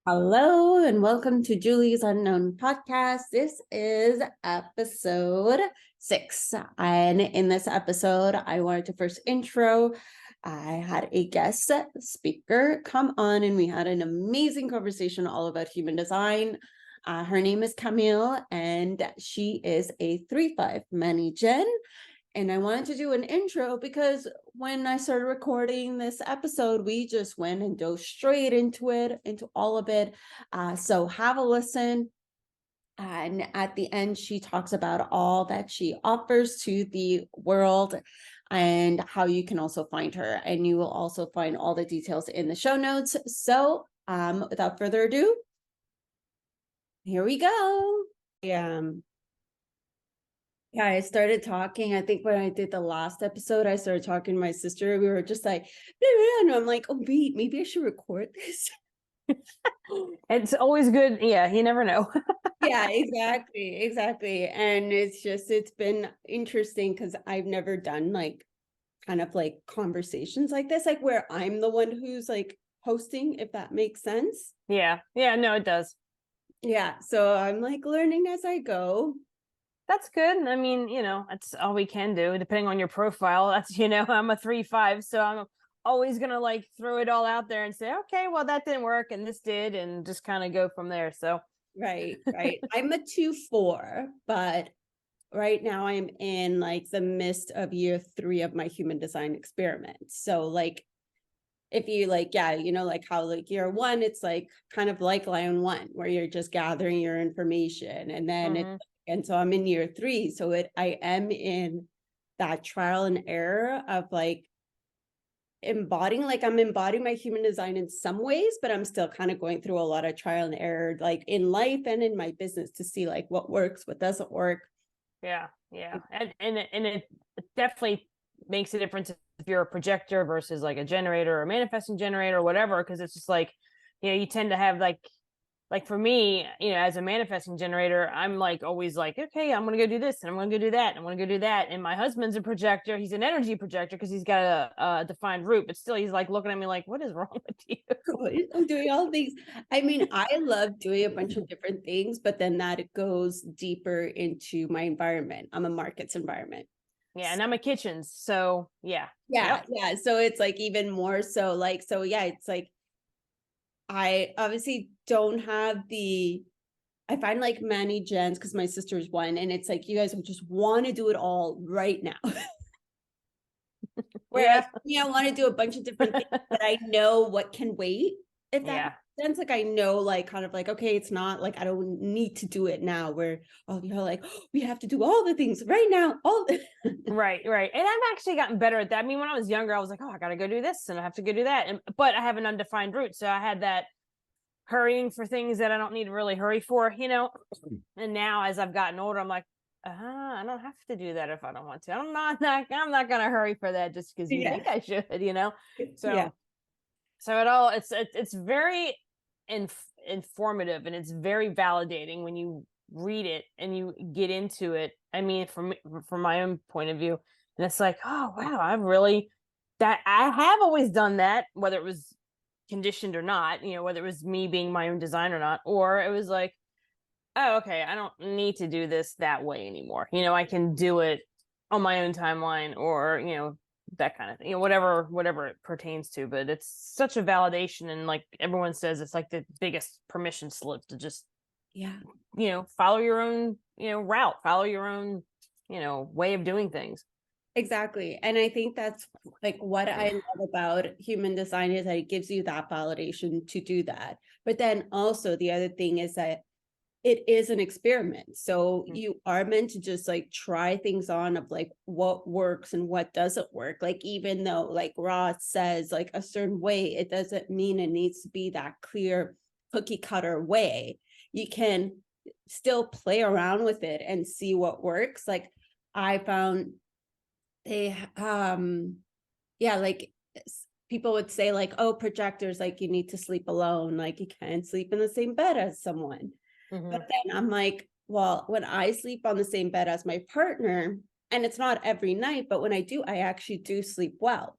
Hello and welcome to Julie's Unknown podcast. This is episode 6. And in this episode, I wanted to first intro. I had a guest speaker come on and we had an amazing conversation all about human design. Her name is Camille and she is a 3-5 Mani Gen. And I wanted to do an intro because when I started recording this episode, we just went and dove straight into it, into all of it. So have a listen. And at the end, she talks about all that she offers to the world and how you can also find her. And you will also find all the details in the show notes. So without further ado, here we go. Yeah, I started talking. I think when I did the last episode, I started talking to my sister. We were just like, and I'm like, oh, wait, maybe I should record this. It's always good. Yeah, you never know. Yeah, exactly. And it's been interesting because I've never done like kind of like conversations like this, like where I'm the one who's like hosting, if that makes sense. Yeah, no, it does. Yeah, so I'm like learning as I go. That's good. I mean, that's all we can do, depending on your profile. That's, I'm a 3-5, so I'm always gonna like throw it all out there and say, okay, well, that didn't work and this did, and just kind of go from there. So Right. I'm a 2-4, but right now I'm in like the midst of year 3 of my human design experiment. So like if you like, yeah, like how like year 1, it's like kind of like line 1 where you're just gathering your information. And then and so I'm in year 3. So I am in that trial and error of like I'm embodying my human design in some ways, but I'm still kind of going through a lot of trial and error, like in life and in my business, to see like what works, what doesn't work. yeah. And it definitely makes a difference if you're a projector versus like a generator or a manifesting generator or whatever, because it's just like, you tend to have like for me, as a manifesting generator, I'm like always like, okay, I'm gonna go do this and I'm gonna go do that and I'm gonna go do that. And my husband's a projector; he's an energy projector because he's got a defined root, but still, he's like looking at me like, what is wrong with you? I'm doing all things. I mean, I love doing a bunch of different things, but then that it goes deeper into my environment. I'm a markets environment. Yeah, and I'm a kitchens, so yeah. Yeah. So it's like even more so like, so yeah, it's like I obviously don't have I find like Mani Gens because my sister's one, and it's like you guys will just want to do it all right now. Whereas I want to do a bunch of different things that I know what can wait, if that makes sense. Like I know like kind of like, okay, it's not like I don't need to do it now, where you're like, oh, we have to do all the things right now. Right. And I've actually gotten better at that. I mean, when I was younger, I was like, oh, I gotta go do this and I have to go do that. But I have an undefined route. So I had that hurrying for things that I don't need to really hurry for, And now as I've gotten older, I'm like, I don't have to do that if I don't want to. I'm not gonna hurry for that just because you think I should, So so it's very informative, and it's very validating when you read it and you get into it. I mean, from my own point of view, and it's like, oh wow, I have always done that, whether it was conditioned or not, whether it was me being my own design or not, or it was like, oh, okay, I don't need to do this that way anymore. I can do it on my own timeline, or, that kind of thing, whatever it pertains to. But it's such a validation. And like everyone says, it's like the biggest permission slip to just, follow your own, route, follow your own, way of doing things. Exactly. And I think that's like what I love about human design, is that it gives you that validation to do that. But then also the other thing is that it is an experiment. So you are meant to just like try things on of like what works and what doesn't work. Like, even though like Ross says like a certain way, it doesn't mean it needs to be that clear cookie cutter way. You can still play around with it and see what works. Like I found like people would say like, oh, projectors, like you need to sleep alone. Like you can't sleep in the same bed as someone. But then I'm like, well, when I sleep on the same bed as my partner, and it's not every night, but when I do, I actually do sleep well.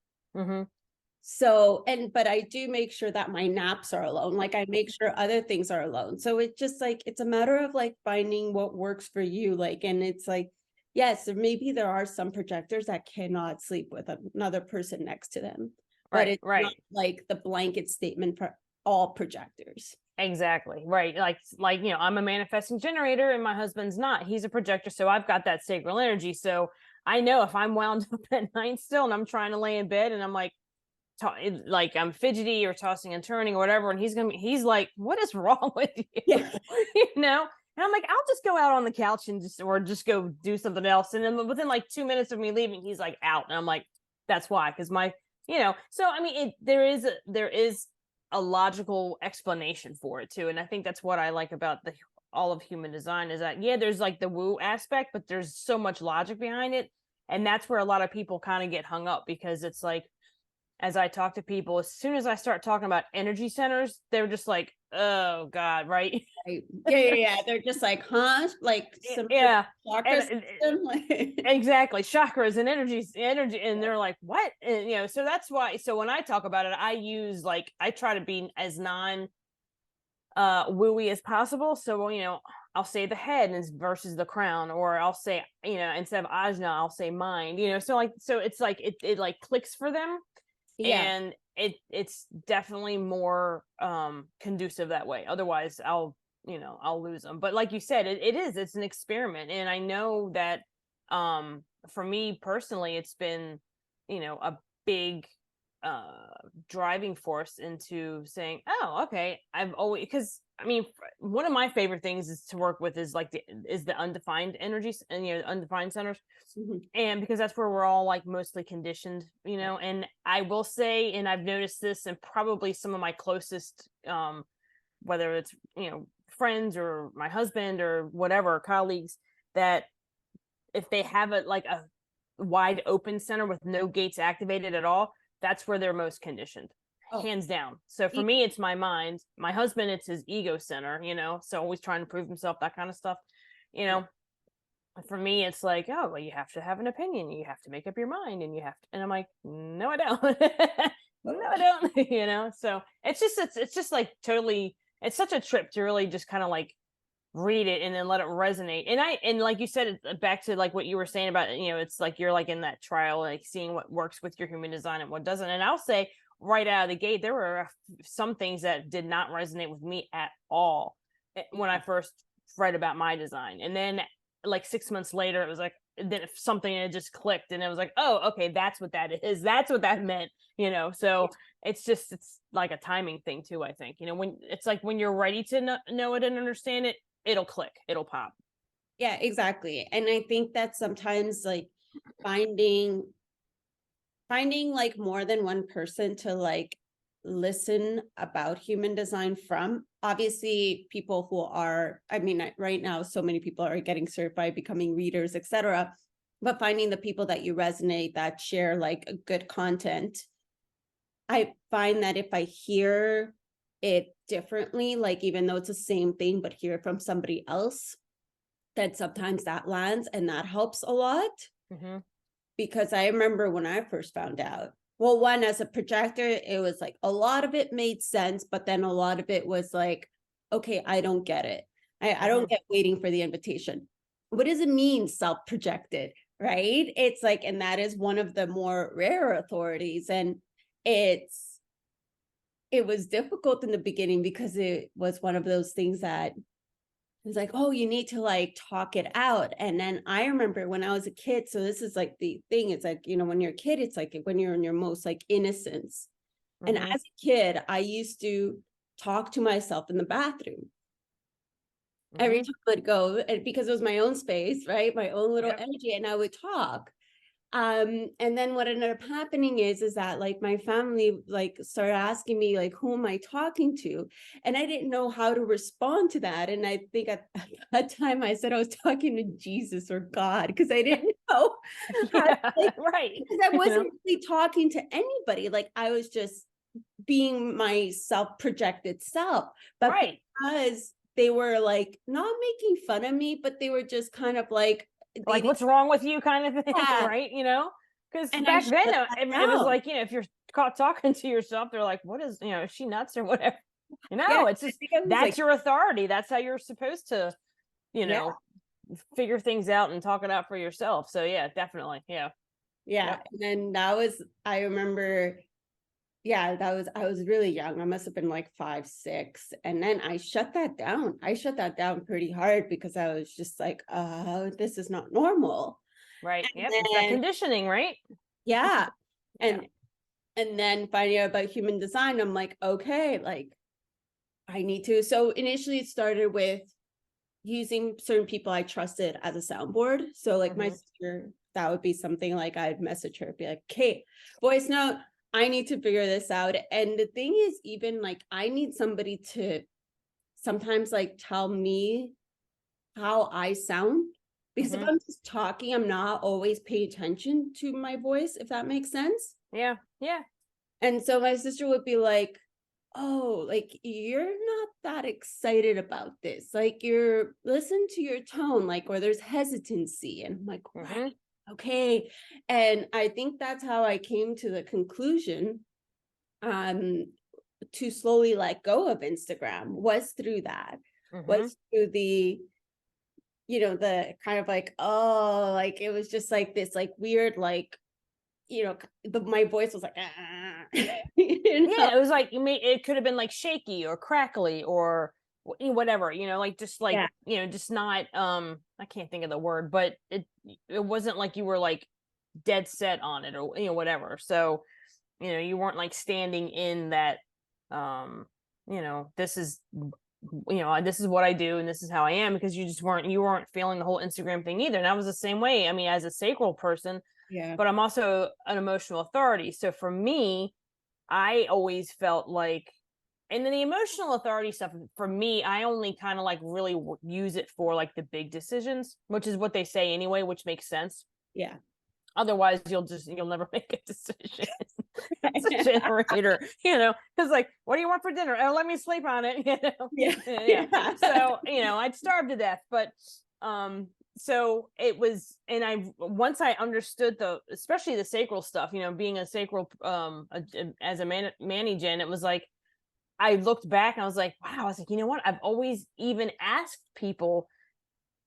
So, but I do make sure that my naps are alone. Like I make sure other things are alone. So it's just like, it's a matter of like finding what works for you. Like, and it's like, yes, maybe there are some projectors that cannot sleep with another person next to them, but it's not like the blanket statement for all projectors. Exactly. Right. Like, I'm a manifesting generator and my husband's not. He's a projector. So I've got that sacral energy. So I know if I'm wound up at night still and I'm trying to lay in bed and I'm like, like I'm fidgety or tossing and turning or whatever, and he's like, what is wrong with you? Yeah. And I'm like, I'll just go out on the couch and just go do something else. And then within like 2 minutes of me leaving, he's like out. And I'm like, that's why, because so I mean, there is a logical explanation for it too. And I think that's what I like about all of human design is that, there's like the woo aspect, but there's so much logic behind it. And that's where a lot of people kind of get hung up, because it's like, as I talk to people, as soon as I start talking about energy centers, they're just like, oh God, right? Yeah. They're just like, huh? Like some chakra system? Exactly. Chakras and energy. And they're like, what? And, so that's why. So when I talk about it, I try to be as wooey as possible. So, I'll say the head versus the crown, or I'll say, instead of ajna, I'll say mind, so it's like, it like clicks for them. And it's definitely more conducive that way. Otherwise I'll lose them. But like you said, it's an experiment. And I know that for me personally, it's been a big driving force into saying, oh, okay, I've always, because I mean, one of my favorite things is to work with is like the undefined energies and undefined centers. Mm-hmm. And because that's where we're all like mostly conditioned, and I will say, and I've noticed this, and probably some of my closest whether it's friends or my husband or whatever, colleagues, that if they have a wide open center with no gates activated at all, that's where they're most conditioned. Hands down. So for me, it's my mind. My husband, it's his ego center, so always trying to prove himself, that kind of stuff. For me, it's like, oh, well, you have to have an opinion, you have to make up your mind, and you have to, and I'm like, no, I don't. No, I don't. So it's just like totally, it's such a trip to really just kind of like read it and then let it resonate. And like you said, back to like what you were saying about, it's like you're like in that trial, like seeing what works with your human design and what doesn't. And I'll say right out of the gate, there were some things that did not resonate with me at all when I first read about my design. And then like 6 months later, it was like, then something had just clicked, and it was like, oh, okay, that's what that is. That's what that meant, so it's like a timing thing too, I think. When it's like, when you're ready to know it and understand it, it'll click, it'll pop. Yeah, exactly. And I think that sometimes like finding like more than one person to like listen about human design from, obviously people who are, I mean, right now so many people are getting certified, becoming readers, etc., but finding the people that you resonate, that share like good content. I find that if I hear it differently, like even though it's the same thing but hear it from somebody else, that sometimes that lands, and that helps a lot. Mm-hmm. Because I remember when I first found out, well, one, as a projector, it was like a lot of it made sense, but then a lot of it was like, okay, I don't get it. I don't get waiting for the invitation. What does it mean, self-projected, right? It's like, and that is one of the more rare authorities. And it was difficult in the beginning because it was one of those things that it's like, oh, you need to like talk it out. And then I remember when I was a kid, so this is like the thing, it's like, when you're a kid, it's like when you're in your most like innocence. Mm-hmm. And as a kid, I used to talk to myself in the bathroom. Mm-hmm. Every time I would go, and because it was my own space, right? My own little energy, and I would talk. And then what ended up happening is that like my family like started asking me like, who am I talking to? And I didn't know how to respond to that. And I think at that time I said I was talking to Jesus or God, because I didn't know right, because I wasn't really talking to anybody. Like I was just being my self-projected self, but because they were like not making fun of me, but they were just kind of like what's wrong with you kind of thing, right? Because And I back shut then, that it was down. like, if you're caught talking to yourself, they're like, what is, is she nuts or whatever? Yeah, It's just, I was that's like, your authority. That's how you're supposed to, you yeah, know, figure things out and talk it out for yourself. So yeah, definitely. Yeah. yeah. Yep. And then I remember, yeah, I was really young. I must have been like 5, 6. And then I shut that down. I shut that down pretty hard because I was just like, this is not normal. Right. And Yep. It's that then, conditioning, right? yeah. Yeah. And then finding out about human design, I'm like, okay, like I need to. So initially it started with using certain people I trusted as a soundboard. So like my Mm-hmm. sister, that would be something like I'd message her, be like, "Kate, voice note, I need to figure this out." And the thing is, even like I need somebody to sometimes like tell me how I sound. Because if Mm-hmm. I'm just talking, I'm not always paying attention to my voice, if that makes sense. Yeah. Yeah. And so my sister would be like, "Oh, like you're not that excited about this. Like you're listen to your tone, like where there's hesitancy." And I'm like, Mm-hmm. right, okay. And I think that's how I came to the conclusion um to slowly let go of Instagram was through that, Mm-hmm. was through the the kind of like, oh, like it was just like this like weird like my voice was like Yeah, it was like it could have been like shaky or crackly or whatever, like just like yeah, just not I can't think of the word, but it wasn't like you were like dead set on it or whatever. So you weren't like standing in that this is this is what I do and this is how I am, because you weren't feeling the whole Instagram thing either. And I was the same way. I mean, as a sacral person, yeah, but I'm also an emotional authority. So for me, I always felt like, and then the emotional authority stuff for me, I only kind of like really use it for like the big decisions, which is what they say anyway, which makes sense. yeah. Otherwise, you'll never make a decision. It's a generator, because like, what do you want for dinner? Oh, let me sleep on it, Yeah. yeah. Yeah. So I'd starve to death, but so it was, and once I understood especially the sacral stuff, being a sacral as a Gen, it was like I looked back and I was like, wow, I was like, you know what? I've always even asked people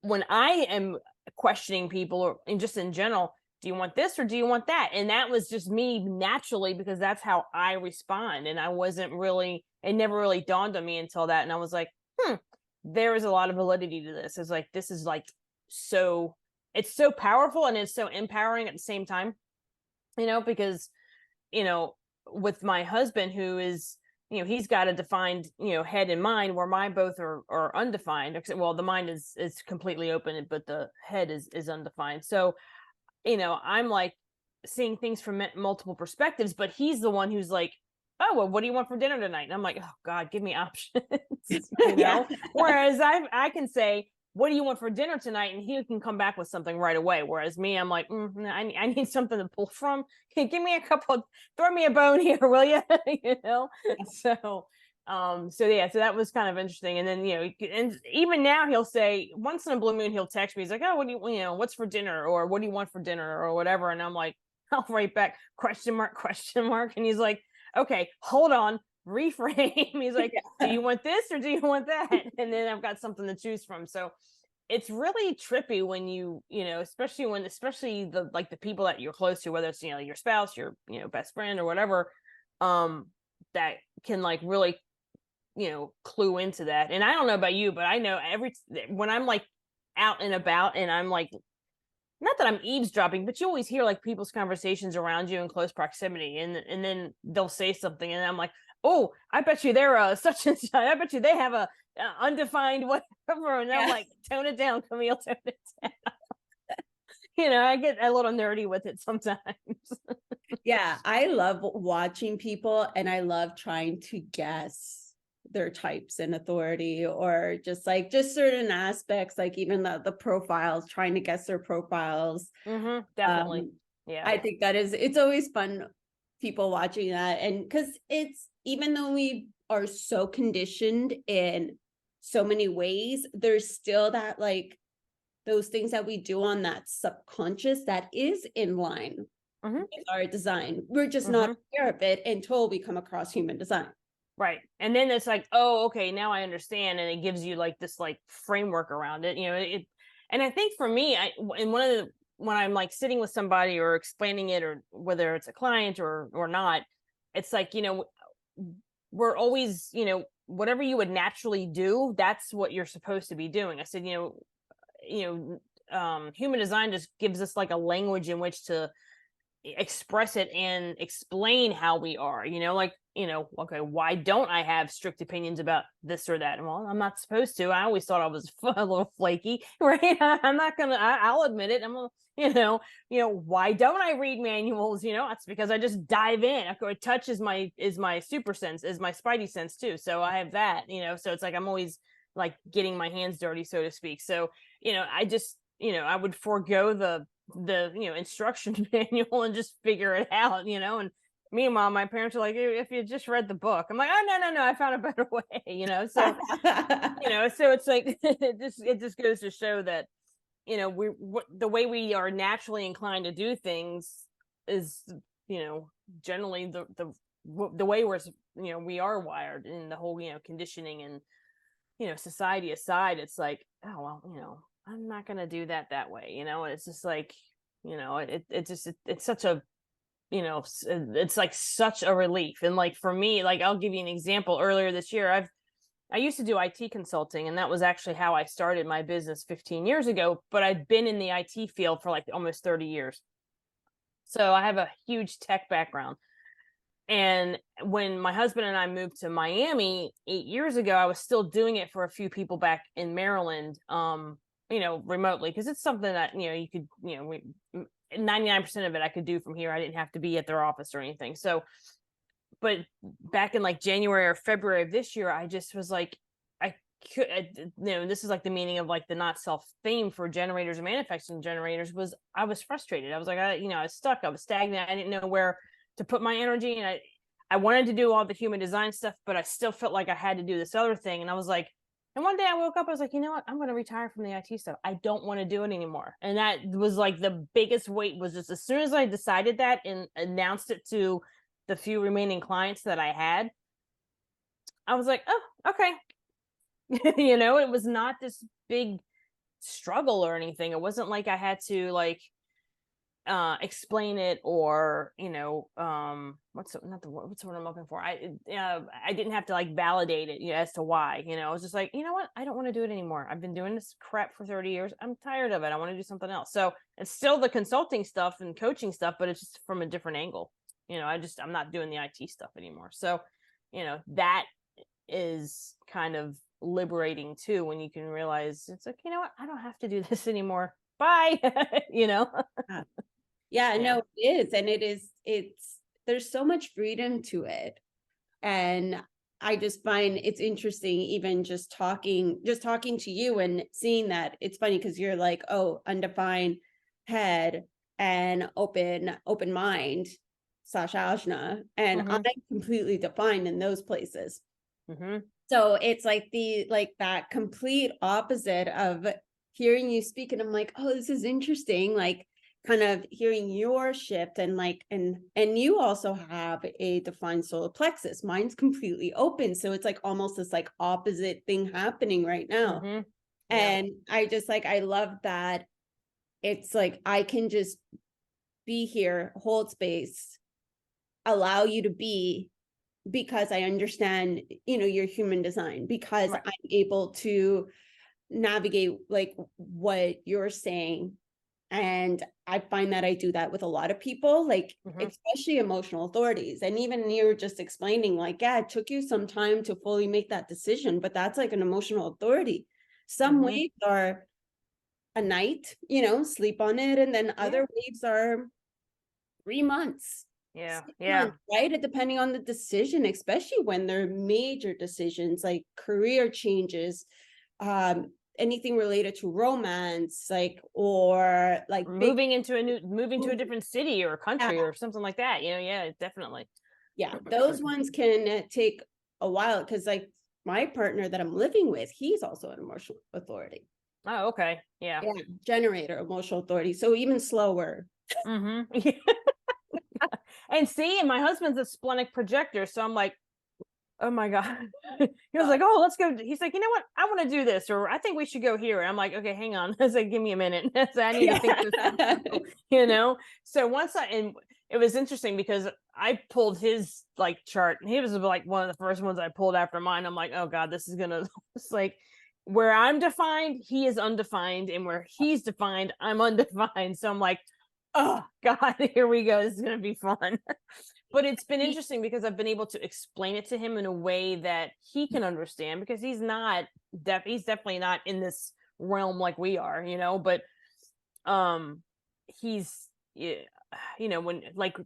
when I am questioning people or just in general, do you want this or do you want that? And that was just me naturally, because that's how I respond. And it never really dawned on me until that. And I was like, there is a lot of validity to this. It's like, this is like it's so powerful and it's so empowering at the same time, because, with my husband, who is, he's got a defined, head and mind, where mine both are undefined. Well, the mind is completely open, but the head is undefined. So, I'm like seeing things from multiple perspectives, but he's the one who's like, oh, well, what do you want for dinner tonight? And I'm like, oh God, give me options, Yeah. Whereas I can say, what do you want for dinner tonight? And he can come back with something right away. Whereas me, I'm like, I need something to pull from. Hey, give me throw me a bone here, will you? So, so yeah, so that was kind of interesting. And then, and even now he'll say, once in a blue moon, he'll text me. He's like, oh, what do you what's for dinner? Or what do you want for dinner or whatever? And I'm like, I'll write back question mark, question mark. And he's like, okay, hold on, reframe. He's like, do you want this or do you want that? And then I've got something to choose from. So it's really trippy when especially the people that you're close to, whether it's, your spouse, your, best friend or whatever, that can like really, clue into that. And I don't know about you, but I know when I'm like out and about and I'm like, not that I'm eavesdropping, but you always hear like people's conversations around you in close proximity, and then they'll say something, and I'm like, oh, I bet you they're such and such. I bet you they have a undefined whatever, and I'm like, tone it down, Camille, tone it down. I get a little nerdy with it sometimes. Yeah, I love watching people and I love trying to guess their types and authority, or just certain aspects, like even the profiles, trying to guess their profiles. Definitely. Yeah. I think it's always fun, people watching that. And because it's, even though we are so conditioned in so many ways, there's still that like those things that we do on that subconscious that is in line Mhm. with our design. We're just not Mhm. aware of it until we come across human design. Right. And then it's like, oh, okay, now I understand. And it gives you like this like framework around it, and I think for me, and one of the, when I'm like sitting with somebody or explaining it, or whether it's a client or not, it's like, we're always, whatever you would naturally do, that's what you're supposed to be doing. I said, human design just gives us like a language in which to express it and explain how we are, okay, why don't I have strict opinions about this or that? Well, I'm not supposed to. I always thought I was a little flaky, right? I'm not gonna, I'll admit it. I'm a, why don't I read manuals? That's because I just dive in. Touch is my super sense, is my spidey sense too. So I have that, so it's like I'm always like getting my hands dirty, so to speak. So I just, I would forego the instruction manual and just figure it out, and meanwhile my parents are like, if you just read the book, I'm like, oh no, I found a better way, so so it's like it just goes to show that the way we are naturally inclined to do things is generally the way we're we are wired, in the whole conditioning and society aside. It's like, oh well, I'm not gonna do that way. It's just like, it's such a, it's like such a relief. And like for me, like I'll give you an example. Earlier this year, I used to do IT consulting, and that was actually how I started my business 15 years ago. But I'd been in the IT field for like almost 30 years, so I have a huge tech background. And when my husband and I moved to Miami 8 years ago, I was still doing it for a few people back in Maryland, remotely, because it's something that, you could, 99% of it I could do from here. I didn't have to be at their office or anything. So, but back in like January or February of this year, I just was like, I could, this is like the meaning of like the not self theme for generators and manifesting generators, was I was frustrated. I was like, I was stuck. I was stagnant. I didn't know where to put my energy. And I wanted to do all the human design stuff, but I still felt like I had to do this other thing. And I was like, and one day I woke up, I was like, you know what? I'm going to retire from the IT stuff. I don't want to do it anymore. And that was like the biggest weight, was just as soon as I decided that and announced it to the few remaining clients that I had, I was like, oh, okay. It was not this big struggle or anything. It wasn't like I had to like explain it, or what's the word I'm looking for, I didn't have to like validate it as to why. I was just like, you know what, I don't want to do it anymore. I've been doing this crap for 30 years. I'm tired of it. I want to do something else. So it's still the consulting stuff and coaching stuff, but it's just from a different angle. I'm not doing the IT stuff anymore. So that is kind of liberating too, when you can realize it's like, you know what, I don't have to do this anymore. Bye. Yeah, no, it is. And there's so much freedom to it. And I just find it's interesting, even just talking to you and seeing that. It's funny because you're like, oh, undefined head and open mind / ajna. And I'm completely defined in those places. So it's like that complete opposite of hearing you speak. And I'm like, oh, this is interesting. Like, kind of hearing your shift, and like, and you also have a defined solar plexus. Mine's completely open. So it's like almost this like opposite thing happening right now. Yeah. And I just like, I love that. It's like, I can just be here, hold space, allow you to be, because I understand, your human design, because I'm able to navigate like what you're saying. And I find that I do that with a lot of people, like, especially emotional authorities. And even you were just explaining, like, yeah, it took you some time to fully make that decision, but that's like an emotional authority. Some waves are a night, sleep on it. And then other waves are 3 months. Yeah. Months, right? Depending on the decision, especially when they're major decisions like career changes, anything related to romance, like, or like moving to a different city or country or something like that. Definitely. Yeah, those ones can take a while, because like my partner that I'm living with, he's also an emotional authority. Oh, okay. Yeah. Generator, emotional authority. So even slower. And see, and my husband's a splenic projector, so I'm like, oh my God. He was like, oh, let's go. He's like, you know what? I want to do this, or I think we should go here. And I'm like, okay, hang on. I was like, give me a minute. So I need to think this through, So and it was interesting because I pulled his like chart, and he was like one of the first ones I pulled after mine. I'm like, oh God, this is gonna, it's like where I'm defined, he is undefined, and where he's defined, I'm undefined. So I'm like, oh God, here we go. This is gonna be fun. But it's been interesting because I've been able to explain it to him in a way that he can understand, because he's not he's definitely not in this realm like we are, but he's when like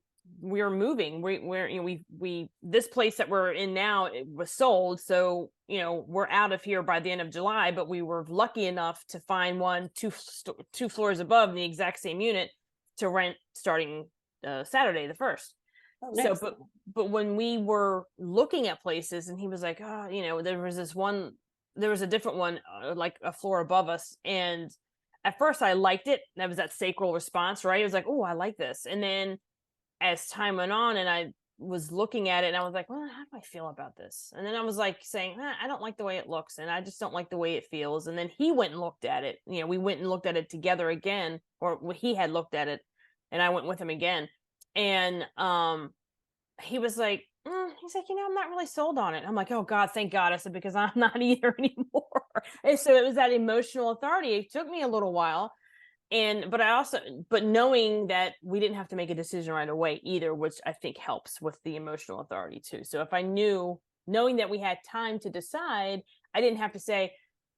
we're moving, we this place that we're in now, it was sold, so we're out of here by the end of July, but we were lucky enough to find one two floors above in the exact same unit to rent starting Saturday the 1st. Oh, nice. So, but when we were looking at places, and he was like, oh, there was a different one, like a floor above us. And at first I liked it. That was that sacral response, right? It was like, oh, I like this. And then as time went on and I was looking at it, and I was like, well, how do I feel about this? And then I was like saying, I don't like the way it looks, and I just don't like the way it feels. And then he went and looked at it. We went and looked at it together again, or he had looked at it and I went with him again. And he was like, he's like, I'm not really sold on it. I'm like, oh God, thank God. I said, because I'm not either anymore. And so it was that emotional authority. It took me a little while. But knowing that we didn't have to make a decision right away either, which I think helps with the emotional authority too. So if I knowing that we had time to decide, I didn't have to say,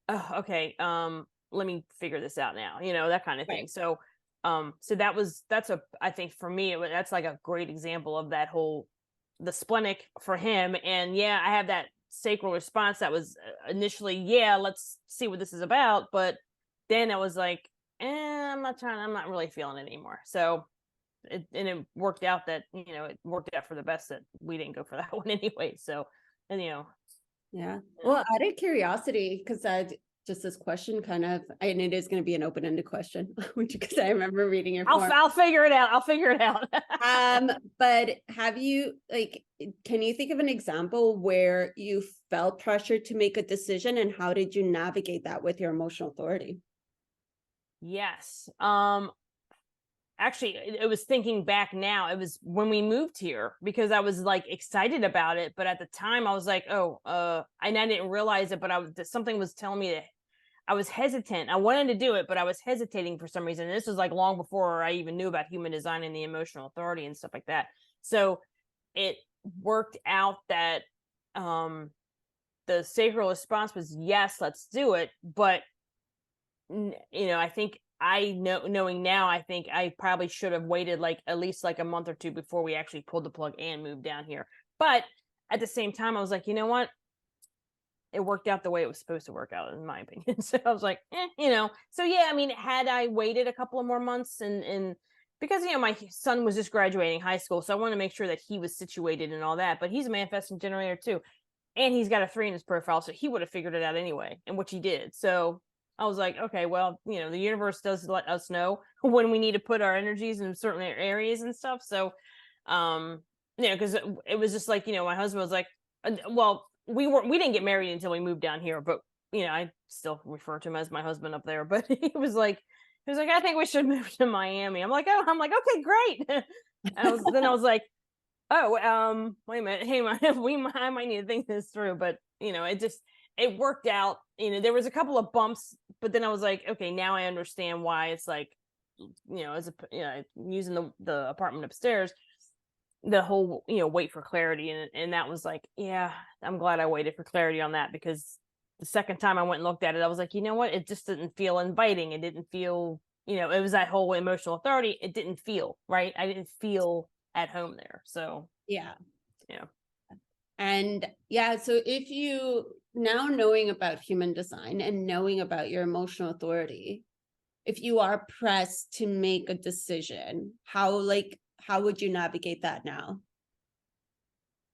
oh, okay, let me figure this out now, that kind of thing. Right. So I think for me, that's like a great example of that whole, the splenic for him. And yeah, I have that sacral response that was initially, yeah, let's see what this is about. But then I was like, I'm not really feeling it anymore. So it worked out that, it worked out for the best that we didn't go for that one anyway. So, and yeah. Well, out of curiosity, because just this question kind of, and it is going to be an open-ended question, because I remember reading your form. I'll figure it out. But have you, can you think of an example where you felt pressure to make a decision, and how did you navigate that with your emotional authority? Yes. Actually, it was thinking back now, it was when we moved here, because I was like excited about it. But at the time I was like, and I didn't realize it, but something was telling me that I was hesitant. I wanted to do it, but I was hesitating for some reason. And this was like long before I even knew about human design and the emotional authority and stuff like that. So it worked out that, the sacral response was, yes, let's do it. But I think knowing now, I think I probably should have waited at least a month or two before we actually pulled the plug and moved down here. But at the same time, I was like, you know what? It worked out the way it was supposed to work out, in my opinion. So I was like, So yeah, I mean, had I waited a couple of more months and because, my son was just graduating high school, so I wanted to make sure that he was situated and all that. But he's a manifesting generator too. And he's got a 3 in his profile, so he would have figured it out anyway, and which he did. So I was like, okay, well, the universe does let us know when we need to put our energies in certain areas and stuff. So, because it was just like, my husband was like, well, we didn't get married until we moved down here, but I still refer to him as my husband up there. But he was like, I think we should move to Miami. I'm like, okay, great. And I was like, oh, wait a minute, hey, I might need to think this through. But it worked out. There was a couple of bumps, but then I was like, okay, now I understand why it's like, as using the apartment upstairs, the whole, wait for clarity. And that was like, yeah, I'm glad I waited for clarity on that, because the second time I went and looked at it, I was like, you know what? It just didn't feel inviting. It didn't feel, it was that whole emotional authority. It didn't feel right. I didn't feel at home there. So yeah. Yeah. And yeah, so if you now knowing about human design and knowing about your emotional authority, if you are pressed to make a decision, how would you navigate that now?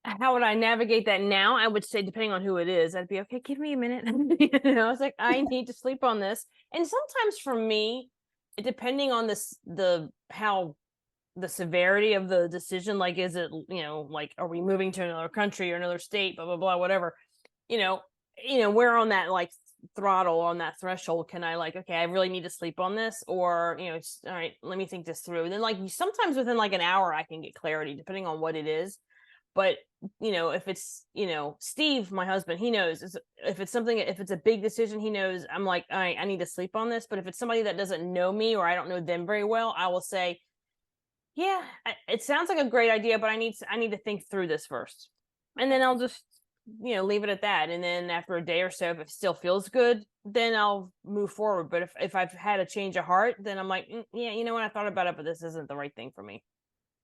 How would I navigate that now? I would say, depending on who it is, I'd be okay, give me a minute. I was like, I need to sleep on this. And sometimes for me, depending on how the severity of the decision. Like, is it, like, are we moving to another country or another state, blah, blah, blah, whatever, where on that, like, throttle, on that threshold, can I, like, okay, I really need to sleep on this, or, all right, let me think this through. And then, like, sometimes within like an hour, I can get clarity depending on what it is. But, if it's, Steve, my husband, he knows if it's a big decision, he knows I'm like, all right, I need to sleep on this. But if it's somebody that doesn't know me, or I don't know them very well, I will say, yeah, it sounds like a great idea, but I need to think through this first. And then I'll just, leave it at that. And then after a day or so, if it still feels good, then I'll move forward. But if I've had a change of heart, then I'm like, yeah, you know what, I thought about it, but this isn't the right thing for me.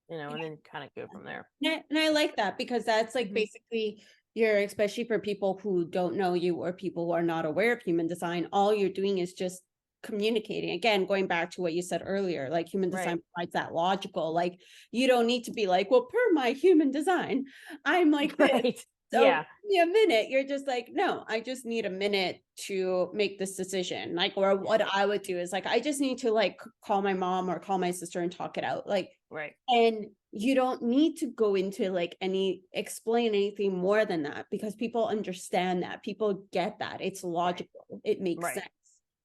And then kind of go from there. And I like that, because that's like basically especially for people who don't know you, or people who are not aware of human design, all you're doing is just communicating. Again, going back to what you said earlier, like human design provides that logical, like, you don't need to be like, well, per my human design, I'm like this. Right. So Yeah. give me a minute. You're just like, no, I just need a minute to make this decision. Like, or what I would do is like, I just need to like call my mom or call my sister and talk it out. Like, right. And you don't need to go into like explain anything more than that, because people understand that. People get that. It's logical. It makes sense.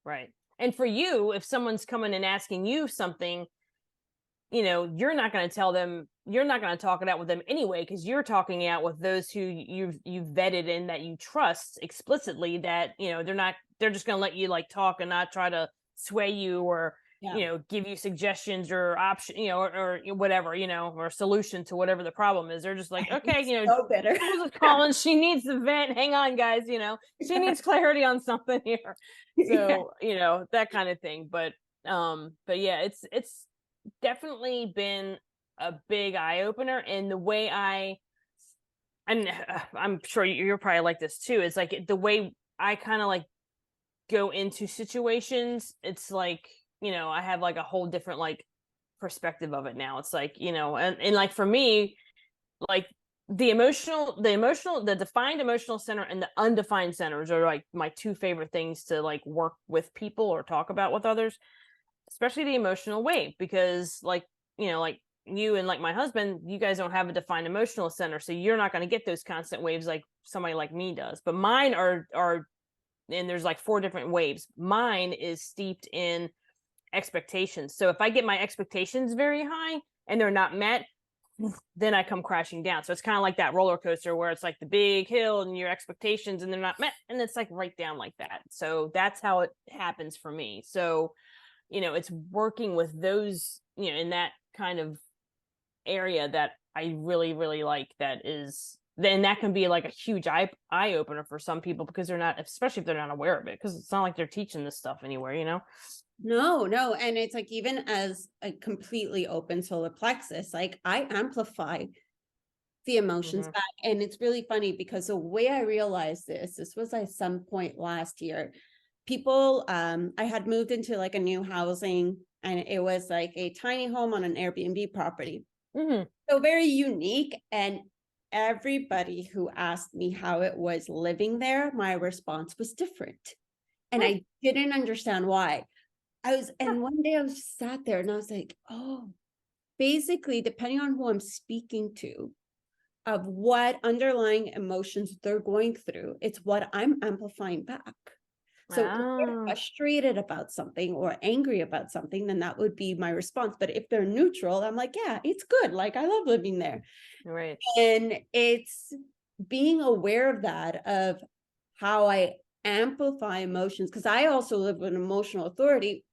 Right. And for you, if someone's coming and asking you something, you're not going to tell them, you're not going to talk it out with them anyway, because you're talking out with those who you've vetted and that you trust explicitly, that, they're just going to let you like talk and not try to sway you, or, give you suggestions or option, or whatever, or solution to whatever the problem is. They're just like, okay, so better. Collins, she needs the vent. Hang on, guys, she needs clarity on something here. So, that kind of thing. But yeah, it's definitely been a big eye opener. And the way I'm sure you're probably like this too, is like the way I kind of like go into situations. It's like, I have like a whole different like perspective of it now. It's like, and like for me, like the defined emotional center and the undefined centers are like my two favorite things to like work with people or talk about with others, especially the emotional wave, because like, like you and like my husband, you guys don't have a defined emotional center, so you're not going to get those constant waves like somebody like me does. But mine are, and there's like 4 different waves. Mine is steeped in expectations. So if I get my expectations very high and they're not met, then I come crashing down. So it's kind of like that roller coaster where it's like the big hill and your expectations and they're not met, and it's like right down like that. So that's how it happens for me. So, it's working with those, in that kind of area that I really, really like. That is, then that can be like a huge eye opener for some people, because they're not, especially if they're not aware of it, because it's not like they're teaching this stuff anywhere, No. And it's like, even as a completely open solar plexus, like I amplify the emotions back. And it's really funny, because the way I realized this was at some point last year. People, I had moved into like a new housing, and it was like a tiny home on an Airbnb property. So very unique. And everybody who asked me how it was living there, my response was different. And I didn't understand why. And one day I was just sat there and I was like, oh, basically, depending on who I'm speaking to, of what underlying emotions they're going through, it's what I'm amplifying back. So if they're frustrated about something or angry about something, then that would be my response. But if they're neutral, I'm like, yeah, it's good. Like, I love living there. Right. And it's being aware of that, of how I amplify emotions, because I also live with an emotional authority.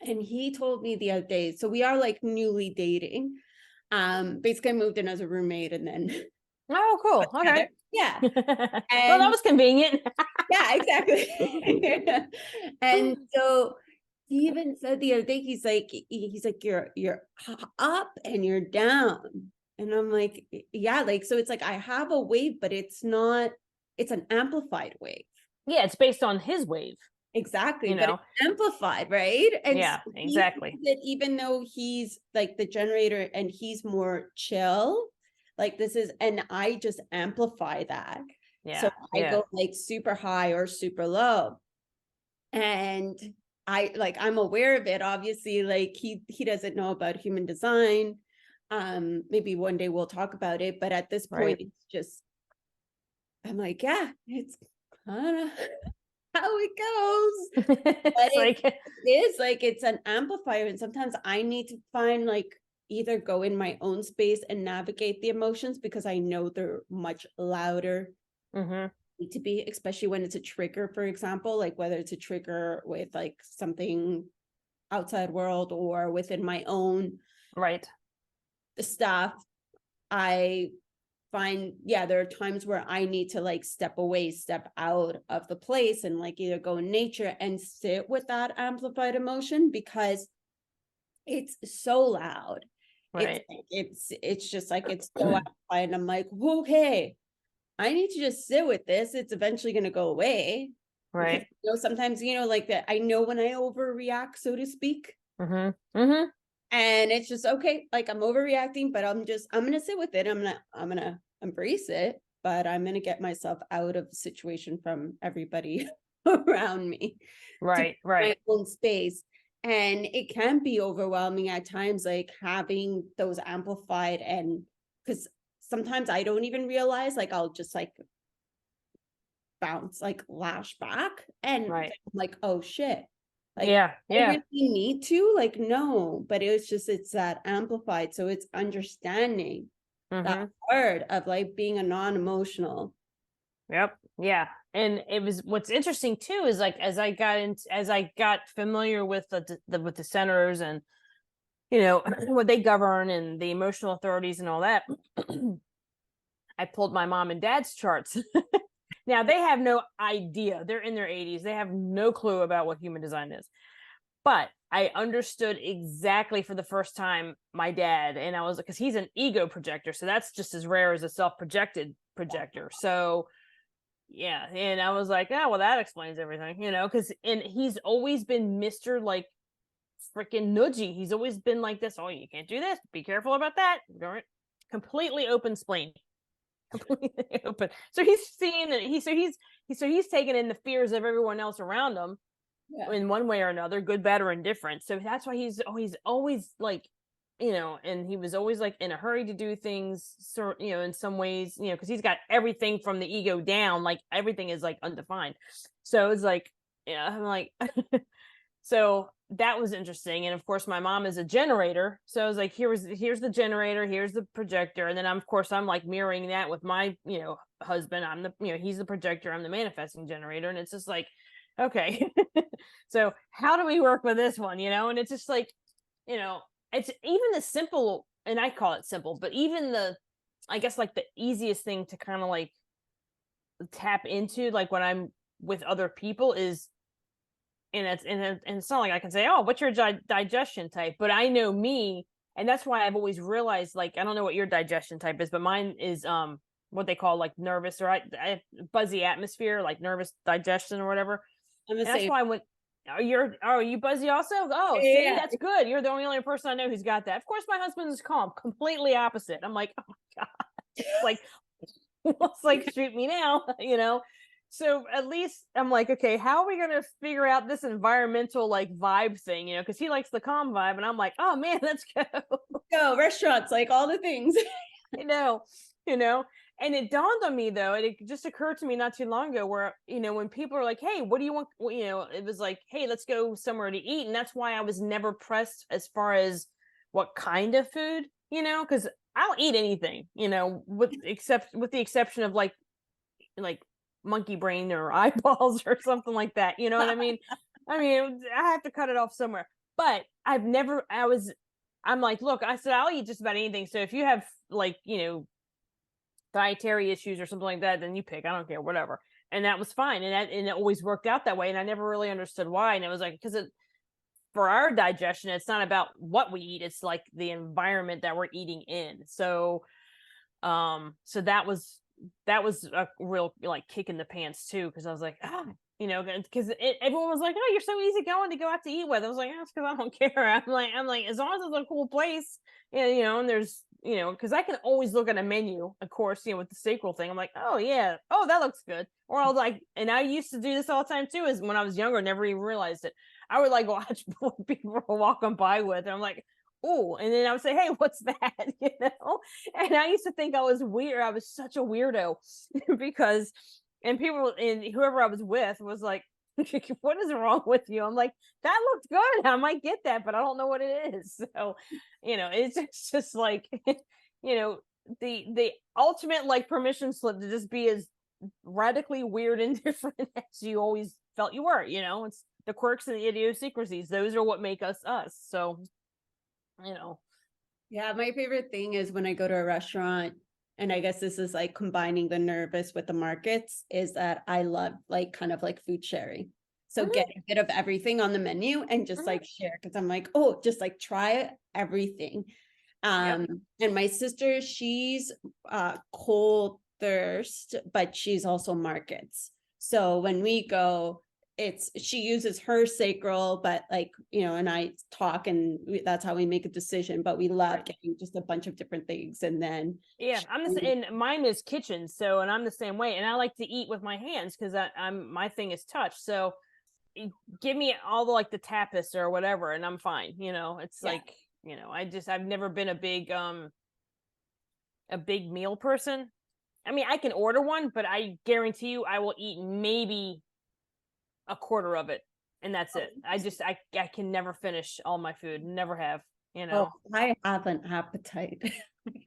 And he told me the other day, so we are like newly dating. Basically I moved in as a roommate, and then oh, cool. Okay. Yeah. Well, that was convenient. Yeah, exactly. And so he even said the other day, he's like, you're up and you're down. And I'm like, yeah, like, so it's like I have a wave, but it's an amplified wave. Yeah, it's based on his wave. Exactly. But it's amplified, right? And yeah, so exactly. that even though he's like the generator and he's more chill, like this is, and I just amplify that. Yeah. So I go like super high or super low. And I'm aware of it. Obviously, like he doesn't know about human design. Maybe one day we'll talk about it, but at this point, Right. it's just, I'm like, yeah, it's kind of how it goes. But It's like, it is like it's an amplifier, and sometimes I need to find like either go in my own space and navigate the emotions because I know they're much louder mhm, need to be, especially when it's a trigger, for example, like whether it's a trigger with like something outside world or within my own right. stuff. I find, yeah, there are times where I need to like step away, step out of the place, and like either go in nature and sit with that amplified emotion because it's so loud. Right. It's just like it's so amplified, and I'm like, okay, I need to just sit with this. It's eventually going to go away because Right. sometimes like that. I know when I overreact, so to speak, Mhm. Mhm. and it's just okay. Like I'm overreacting, but I'm gonna sit with it. I'm gonna embrace it, but I'm gonna get myself out of the situation from everybody around me to Right. my Right. own space. And it can be overwhelming at times, like having those amplified, and because sometimes I don't even realize, like I'll just like bounce, like lash back, and Right. I'm like, oh shit, like Yeah. I Yeah. really need to, like, no, but it's that amplified. So it's understanding that Mhm. part of like being a non-emotional. Yep. Yeah. And it was, what's interesting too is like as I got familiar with with the centers and what they govern and the emotional authorities and all that, I pulled my mom and dad's charts. Now they have no idea. They're in their 80s. They have no clue about what human design is. But I understood exactly for the first time my dad, and I was, because he's an ego projector, so that's just as rare as a self-projected projector. So yeah, and I was like, oh well, that explains everything, because and he's always been Mr. like freaking nudgy. He's always been like this. Oh, you can't do this. Be careful about that. Completely open splain. Completely open. So he's seeing that he's taking in the fears of everyone else around him Yeah. in one way or another, good, bad, or indifferent. So that's why he's always like, and he was always like in a hurry to do things. So in some ways, because he's got everything from the ego down, like everything is like undefined. So it's like, I'm like, so that was interesting. And of course, my mom is a generator, so I was like, here's the generator, here's the projector, and then I'm like mirroring that with my husband. I'm the he's the projector, I'm the manifesting generator, and it's just like, okay. So how do we work with this one, and it's just like, it's even the simple, and I call it simple, but even the, I guess, like the easiest thing to kind of like tap into, like when I'm with other people, is, and it's not like I can say, oh, what's your digestion type, but I know me, and that's why I've always realized, like, I don't know what your digestion type is, but mine is what they call like nervous, or I buzzy atmosphere, like nervous digestion or whatever. I'm the And that's same. why I went, are you buzzy also? Oh, see, Yeah. that's good. You're the only person I know who's got that. Of course, my husband is calm, completely opposite. I'm like, oh my God. It's like, it's like, shoot me now, So at least I'm like, okay, how are we gonna figure out this environmental like vibe thing? Because he likes the calm vibe, and I'm like, oh man, let's go. Go restaurants, like all the things. I know, you know. And it dawned on me though, and it just occurred to me not too long ago, where when people are like, "Hey, what do you want?" It was like, "Hey, let's go somewhere to eat," and that's why I was never pressed as far as what kind of food, because I'll eat anything, with the exception of like monkey brain or eyeballs or something like that. You know what I mean? I mean, I have to cut it off somewhere. But I'm like, look, I said, I'll eat just about anything. So if you have like, dietary issues or something like that, then you pick. I don't care, whatever. And that was fine. And it always worked out that way. And I never really understood why. And it was like, because for our digestion, it's not about what we eat. It's like the environment that we're eating in. So so that was a real like kick in the pants too, because I was like, because everyone was like, oh, you're so easy going to go out to eat with. I was like, that's because I don't care. I'm like, as long as it's a cool place, and there's you know, because I can always look at a menu, of course, you know, with the sacral thing. I'm like, oh yeah, oh that looks good. Or I'll like, and I used to do this all the time too, is when I was younger, never even realized it. I would like watch what people were walking by with, and I'm like, oh, and then I would say, hey, what's that? You know? And I used to think I was weird. I was such a weirdo because, and people, and whoever I was with was like, what is wrong with you? I'm like, that looked good. I might get that, but I don't know what it is. So, you know, it's just like, you know, the ultimate like permission slip to just be as radically weird and different as you always felt you were. You know, it's the quirks and the idiosyncrasies. Those are what make us us. So, you know. Yeah, my favorite thing is when I go to a restaurant, and I guess this is like combining the nervous with the markets, is that I love like kind of like food sharing. So get a bit of everything on the menu and just like share, because I'm like, oh, just like try everything. Yep. And my sister, she's cold thirst, but she's also markets. So when we go, she uses her sacral, but like, you know, and I talk, and that's how we make a decision. But we love getting just a bunch of different things, and then yeah, I'm the same, and mine is kitchen. So, and I'm the same way, and I like to eat with my hands because I'm my thing is touch. So, give me all the like the tapas or whatever, and I'm fine. You know, it's like, you know, I've never been a big meal person. I mean, I can order one, but I guarantee you I will eat maybe a quarter of it, and that's it. I can never finish all my food. Never have, you know. I have an appetite.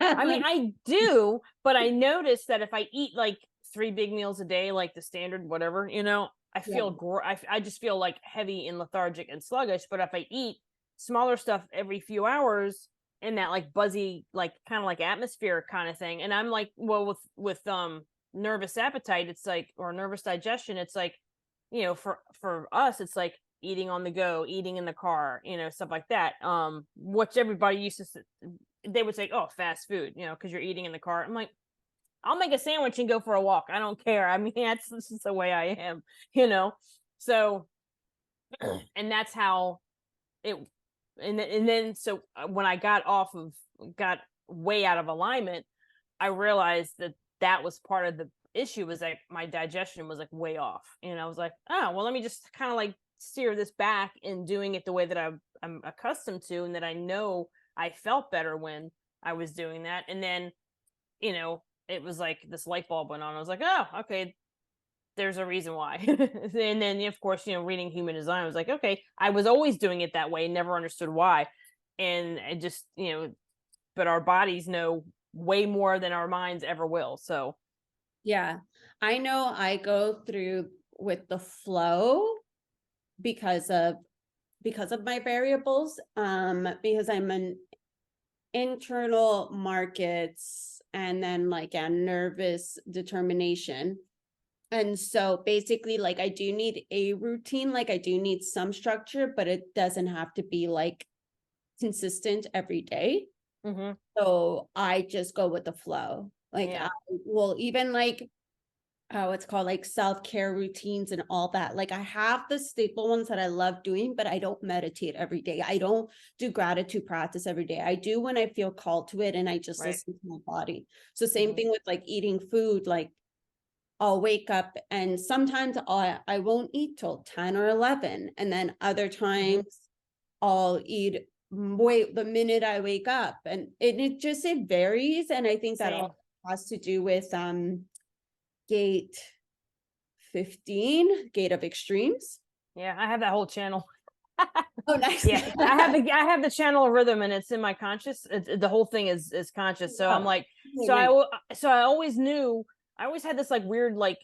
I mean, I do, but I notice that if I eat like 3 big meals a day, like the standard whatever, you know, I feel I just feel like heavy and lethargic and sluggish. But if I eat smaller stuff every few hours in that like buzzy, like kind of like atmosphere kind of thing, and I'm like, well, with nervous appetite, it's like, or nervous digestion, it's like, you know, for us, it's like eating on the go, eating in the car, you know, stuff like that. Which everybody used to, they would say, oh, fast food, you know, because you're eating in the car. I'm like, I'll make a sandwich and go for a walk. I don't care. I mean, that's just the way I am, you know. So, and that's how it. And then so when I got way out of alignment, I realized that was part of the issue, was like my digestion was like way off. And I was like, oh, well, let me just kind of like steer this back in doing it the way that I'm accustomed to, and that I know I felt better when I was doing that. And then, you know, it was like this light bulb went on. I was like, oh, okay, there's a reason why. And then, of course, you know, reading Human Design, I was like, okay, I was always doing it that way, never understood why. And I just, you know, but our bodies know way more than our minds ever will. So yeah, I know I go through with the flow because of my variables, because I'm an internal markets, and then like a nervous determination. And so basically, like, I do need a routine, like I do need some structure, but it doesn't have to be like consistent every day. So I just go with the flow. Like, I will even like, what's called like self-care routines and all that. Like, I have the staple ones that I love doing, but I don't meditate every day. I don't do gratitude practice every day. I do when I feel called to it, and I just listen to my body. So same thing with like eating food. Like, I'll wake up, and sometimes I won't eat till 10 or 11. And then other times I'll eat the minute I wake up. And it varies. And I think that all has to do with gate 15, gate of extremes. yeah, I have that whole channel. Oh, nice. Yeah, I have the channel of rhythm, and it's in my conscious. The whole thing is conscious. So I'm like, so I always knew. I always had this like weird like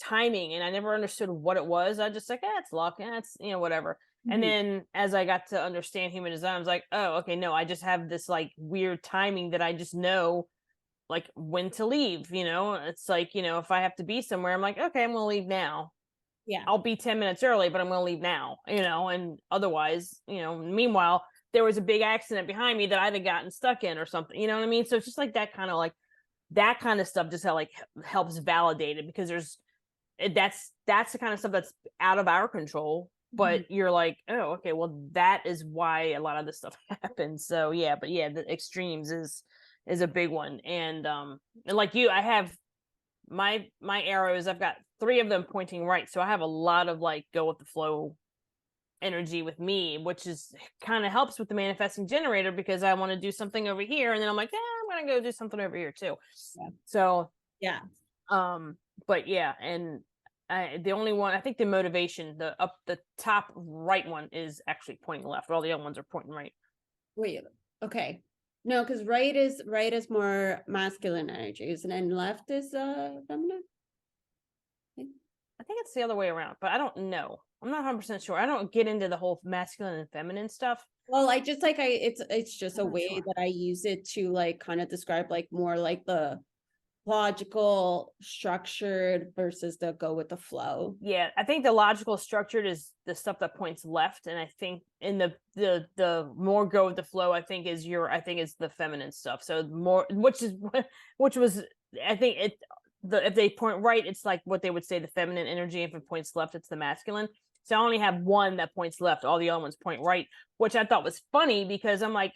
timing, and I never understood what it was. I just like, it's luck, it's, you know, whatever. And then as I got to understand Human Design, I was like, oh, okay, no, I just have this like weird timing that I just know like when to leave. You know, it's like, you know, if I have to be somewhere, I'm like, okay, I'm gonna leave now. Yeah, I'll be 10 minutes early, but I'm gonna leave now, you know. And otherwise, you know, meanwhile, there was a big accident behind me that I'd have gotten stuck in or something, you know what I mean? So it's just like that kind of like, that kind of stuff just like helps validate it, because that's the kind of stuff that's out of our control. But you're like, oh, okay, well, that is why a lot of this stuff happens. So yeah, but yeah, the extremes is is a big one. And like you, I have my arrows, I've got 3 of them pointing right. So I have a lot of like go with the flow energy with me, which is kind of helps with the manifesting generator, because I want to do something over here and then I'm like, I'm gonna go do something over here too. Yeah. So yeah. But yeah, and the only one, I think the motivation, the top right one is actually pointing left. All the other ones are pointing right. Wait, okay. No, because right is more masculine energies, and then left is feminine. I think it's the other way around, but I don't know. I'm not 100% sure. I don't get into the whole masculine and feminine stuff. Well, I just like it's just I'm a not way sure. that I use it to like kind of describe like more like the logical, structured versus the go with the flow. Yeah, I think the logical structured is the stuff that points left, and I think in the more go with the flow, I think is the feminine stuff. So more, which was, I think if they point right, it's like what they would say the feminine energy. If it points left, it's the masculine. So I only have one that points left. All the other ones point right, which I thought was funny, because I'm like,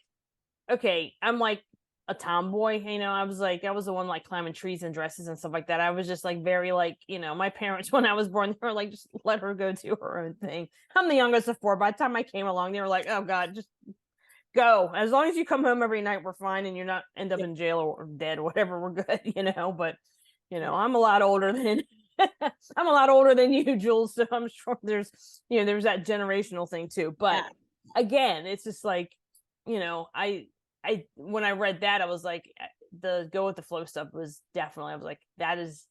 okay, I'm like a tomboy, I was the one like climbing trees and dresses and stuff like that. I was just like very like, my parents when I was born, they were like, just let her go do her own thing. I'm the youngest of 4. By the time I came along, they were like, oh God, just go. As long as you come home every night, we're fine, and you're not end up in jail or dead or whatever, we're good. But I'm a lot older than I'm a lot older than you, Jules. So I'm sure there's that generational thing too. But again, it's just like, I when I read that, I was like, the go with the flow stuff was definitely, I was like, that is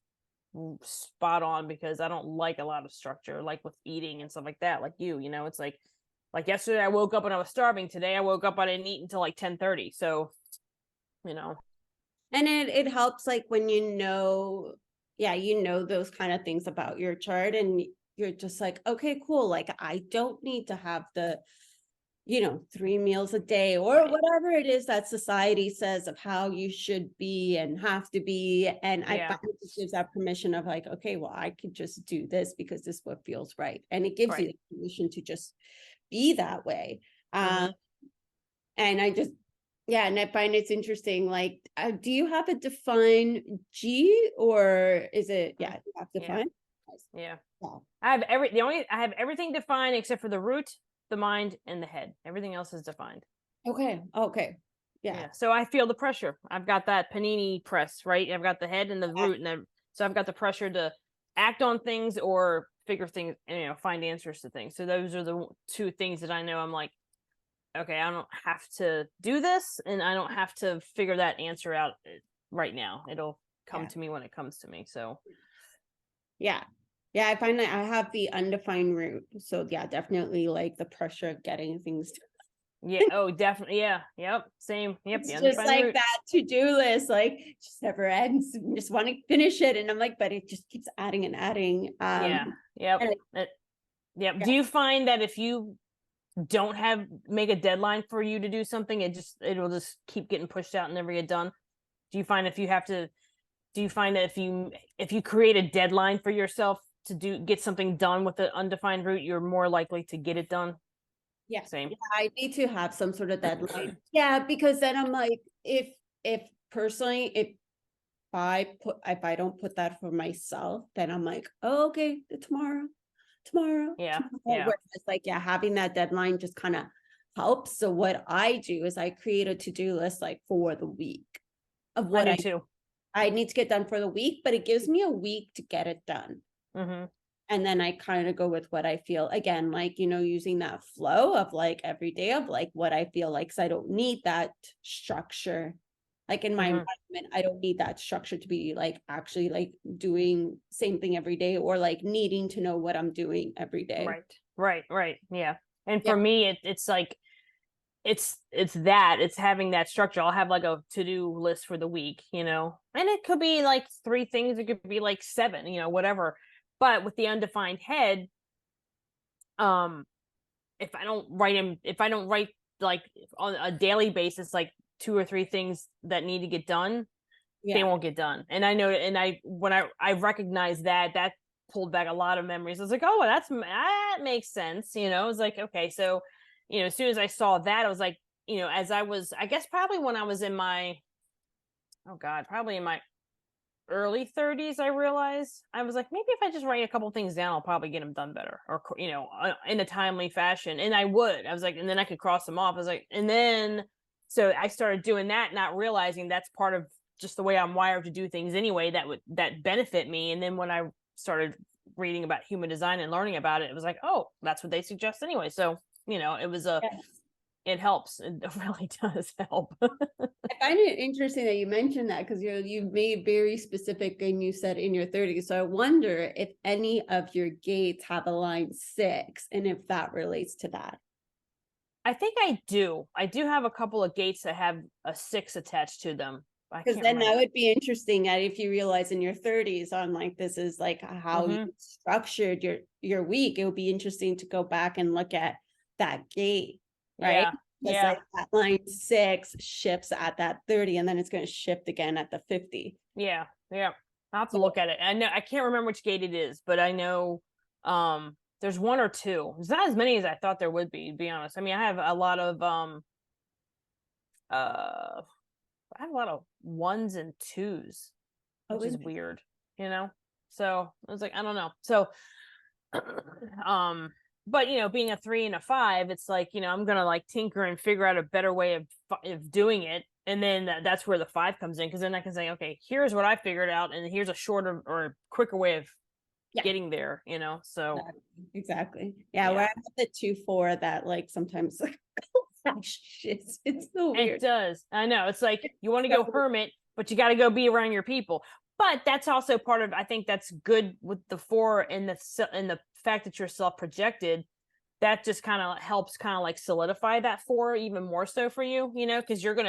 spot on, because I don't like a lot of structure, like with eating and stuff like that. Like it's like yesterday I woke up and I was starving. Today I woke up, I didn't eat until like 10:30. So, And it helps like when those kind of things about your chart, and you're just like, okay, cool. Like I don't need to have the 3 meals a day or right. whatever it is that society says of how you should be and have to be. And I find it just gives that permission of like, okay, well, I could just do this because this is what feels right. And it gives you the permission to just be that way. And I just, and I find it's interesting. Like, do you have a defined G, or is it, you have defined? Yeah. I have everything defined except for the root, the mind, and the head. Everything else is defined. Okay. Yeah. So I feel the pressure. I've got that panini press, right? I've got the head and the root, and so I've got the pressure to act on things or figure things, find answers to things. So those are the 2 things that I know. I'm like, okay, I don't have to do this, and I don't have to figure that answer out right now. It'll come to me when it comes to me. So yeah, I find that I have the undefined root. So yeah, definitely like the pressure of getting things done. Yeah. Oh, definitely. Yeah. Yep. Same. Yep. It's just like route. That to-do list, like just never ends. You just want to finish it, and I'm like, but it just keeps adding and adding. Yeah. Yep. Yep. Do you find that if you don't make a deadline for you to do something, it'll just keep getting pushed out and never get done? Do you find do you find that if you create a deadline for yourself to get something done with the undefined route, you're more likely to get it done? Yeah. Same. Yeah, I need to have some sort of deadline. Yeah, because then I'm like, if personally, if I don't put that for myself, then I'm like, oh, okay, tomorrow. Yeah. Whereas like, having that deadline just kind of helps. So what I do is I create a to-do list like for the week of what I need to get done for the week, but it gives me a week to get it done. And then I kind of go with what I feel, again, like, using that flow of like every day of like what I feel like, because I don't need that structure. Like in my environment, I don't need that structure to be like actually like doing same thing every day, or like needing to know what I'm doing every day. Right. Yeah. And for me, it's like, it's having that structure. I'll have like a to-do list for the week, and it could be like 3 things. It could be like 7, whatever. But with the undefined head, if I don't write like on a daily basis, like 2 or 3 things that need to get done, they won't get done. And I know, and when I recognized that pulled back a lot of memories. I was like, oh, that makes sense. It's like, okay, so, as soon as I saw that, I was like, as I guess probably when I was in my oh God, probably in my early 30s, I realized I was like, maybe if I just write a couple things down, I'll probably get them done better, or in a timely fashion. And I would. I was like, and then I could cross them off. I was like, and then so I started doing that, not realizing that's part of just the way I'm wired to do things anyway. That benefit me. And then when I started reading about human design and learning about it, it was like, oh, that's what they suggest anyway. So it was it helps. It really does help. I find it interesting that you mentioned that, because you made very specific and you said in your 30s. So I wonder if any of your gates have a line 6 and if that relates to that. I think I do. I do have a couple of gates that have a 6 attached to them. Because then that would be interesting that if you realize in your 30s on like this is like how you structured your week, it would be interesting to go back and look at that gate, right? Because like that line 6 shifts at that 30, and then it's going to shift again at the 50. Yeah. I'll have to look at it. I know I can't remember which gate it is, but I know there's 1 or 2. There's not as many as I thought there would be, to be honest. I mean, I have a lot of 1s and 2s, which is weird, so I was like, I don't know. So but being a 3 and a 5, it's like, I'm gonna like tinker and figure out a better way of doing it, and then that's where the 5 comes in, because then I can say, okay, here's what I figured out, and here's a shorter or quicker way of getting there, so exactly. Where I have the 2-4 that like sometimes like it's so weird. It does. I know. It's like you want to go hermit, but you got to go be around your people. But that's also part of, I think that's good with the 4 and the fact that you're self-projected. That just kind of helps kind of like solidify that 4 even more so for you, because you're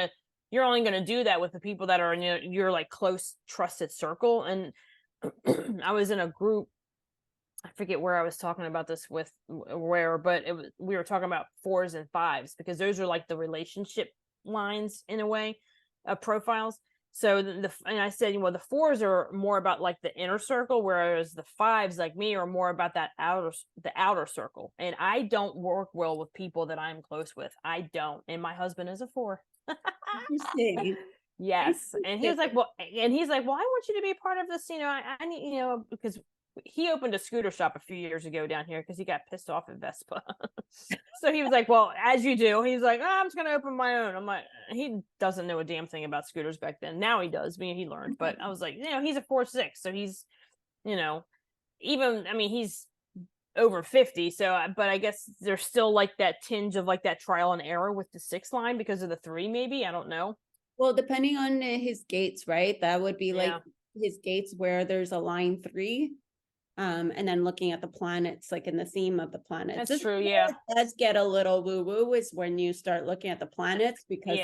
only going to do that with the people that are in your like close trusted circle. And I was in a group, I forget where I was talking about this with but we were talking about 4s and 5s, because those are like the relationship lines in a way, profiles. So and I said, the 4s are more about like the inner circle, whereas the 5s, like me, are more about the outer circle. And I don't work well with people that I'm close with. I don't. And my husband is a 4. Yes. And he was like, well, I want you to be a part of this. I need, because he opened a scooter shop a few years ago down here because he got pissed off at Vespa. So he was like, well, as you do, he's like, oh, I'm just going to open my own. I'm like, he doesn't know a damn thing about scooters back then. Now he does. He learned. But I was like, he's a 4-6. So he's, he's over 50. So, but I guess there's still like that tinge of like that trial and error with the 6 line because of the 3, maybe. I don't know. Well, depending on his gates, right? That would be like his gates where there's a line 3. And then looking at the planets, like in the theme of the planets. That's true, yeah. It does get a little woo-woo is when you start looking at the planets, because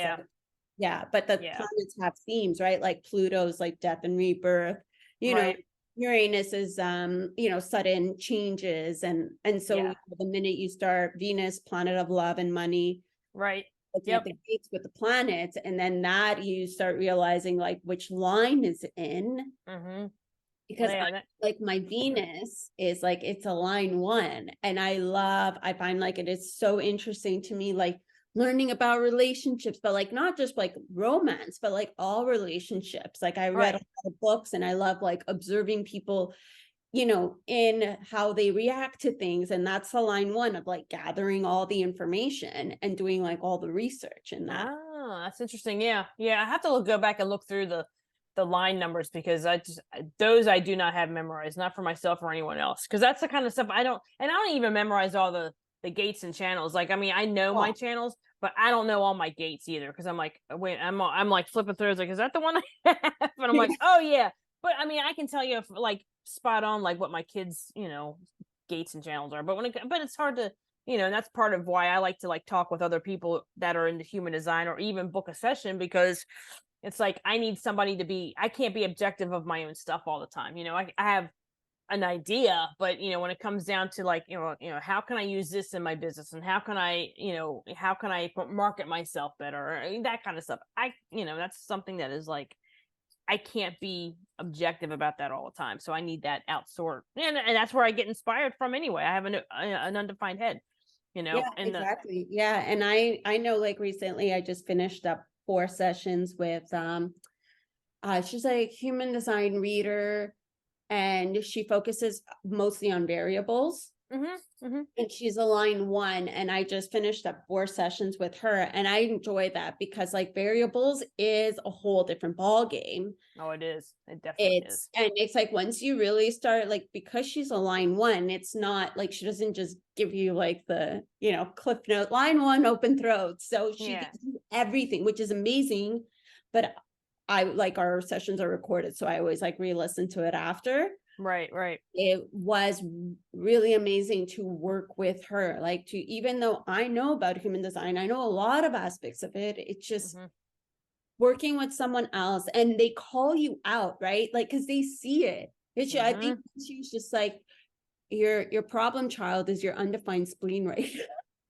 but the planets have themes, right? Like Pluto's like death and rebirth, know, Uranus is sudden changes, and so the minute you start Venus, planet of love and money, right? Looking at the gates with the planets, and then that you start realizing like which line is in. Because like my Venus is like, it's a line 1, and I find like it is so interesting to me, like learning about relationships, but like not just like romance, but like all relationships. Like I read a lot of books, and I love like observing people, in how they react to things, and that's the line 1 of like gathering all the information and doing like all the research and that. Oh, that's interesting. I have to go back and look through the line numbers, because those I do not have memorized, not for myself or anyone else, because that's the kind of stuff I don't even memorize all the gates and channels. Like, I know my channels, but I don't know all my gates either, because I'm like, wait, I'm like flipping through, like, is that the one I have? And I'm like, oh yeah. But I can tell you if like spot on like what my kids gates and channels are, but it's hard to and that's part of why I like to like talk with other people that are into human design, or even book a session, because it's like I need somebody I can't be objective of my own stuff all the time. I have an idea, but when it comes down to like, how can I use this in my business, and how can I market myself better, or that kind of stuff. That's something that is like, I can't be objective about that all the time. So I need that outsort. And that's where I get inspired from anyway. I have an undefined head, exactly. And I know like recently I just finished up 4 sessions with She's like human design reader, and she focuses mostly on variables. And she's a line 1, and I just finished up 4 sessions with her, and I enjoy that because like variables is a whole different ball game. Oh, it is. It definitely is. And it's like once you really start, like, because she's a line 1, it's not like she doesn't just give you like the, cliff note, line 1, open throat. So she gives you everything, which is amazing. But I like, our sessions are recorded, so I always like re-listen to it after. Right. It was really amazing to work with her, like, to, even though I know about human design, I know a lot of aspects of it, it's just working with someone else, and they call you out, right? Like, because they see it. I think she was just like, your problem child is your undefined spleen right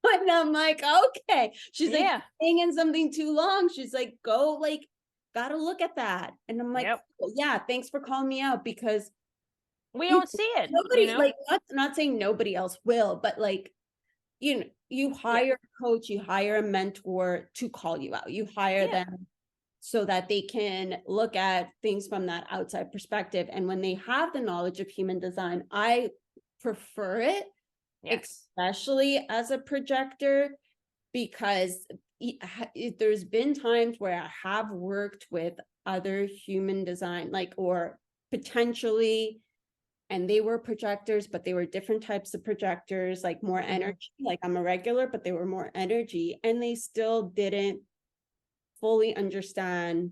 now. And I'm like, okay. She's like, staying in something too long. She's like, go, like, gotta look at that. And I'm like, yeah, thanks for calling me out, because we don't see it. Nobody, like, not saying nobody else will, but like, you hire a coach, you hire a mentor to call you out. You hire them so that they can look at things from that outside perspective. And when they have the knowledge of human design, I prefer it, especially as a projector, because there's been times where I have worked with other human design, like, or potentially, and they were projectors, but they were different types of projectors, like more energy. Like, I'm a regular, but they were more energy, and they still didn't fully understand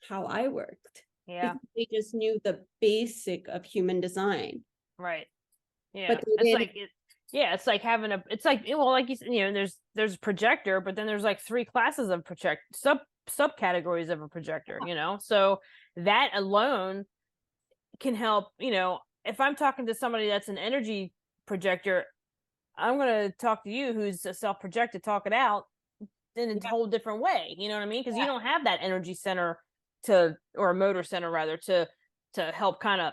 how I worked. Yeah. They just knew the basic of human design. Right. Yeah. But it's like it's like having it's like, well, like you said, there's projector, but then there's like 3 classes of subcategories of a projector, so that alone can help. If I'm talking to somebody that's an energy projector, I'm going to talk to you who's a self-projected, talk it out in a whole different way. You know what I mean? Because you don't have that energy center or a motor center rather, to help kind of,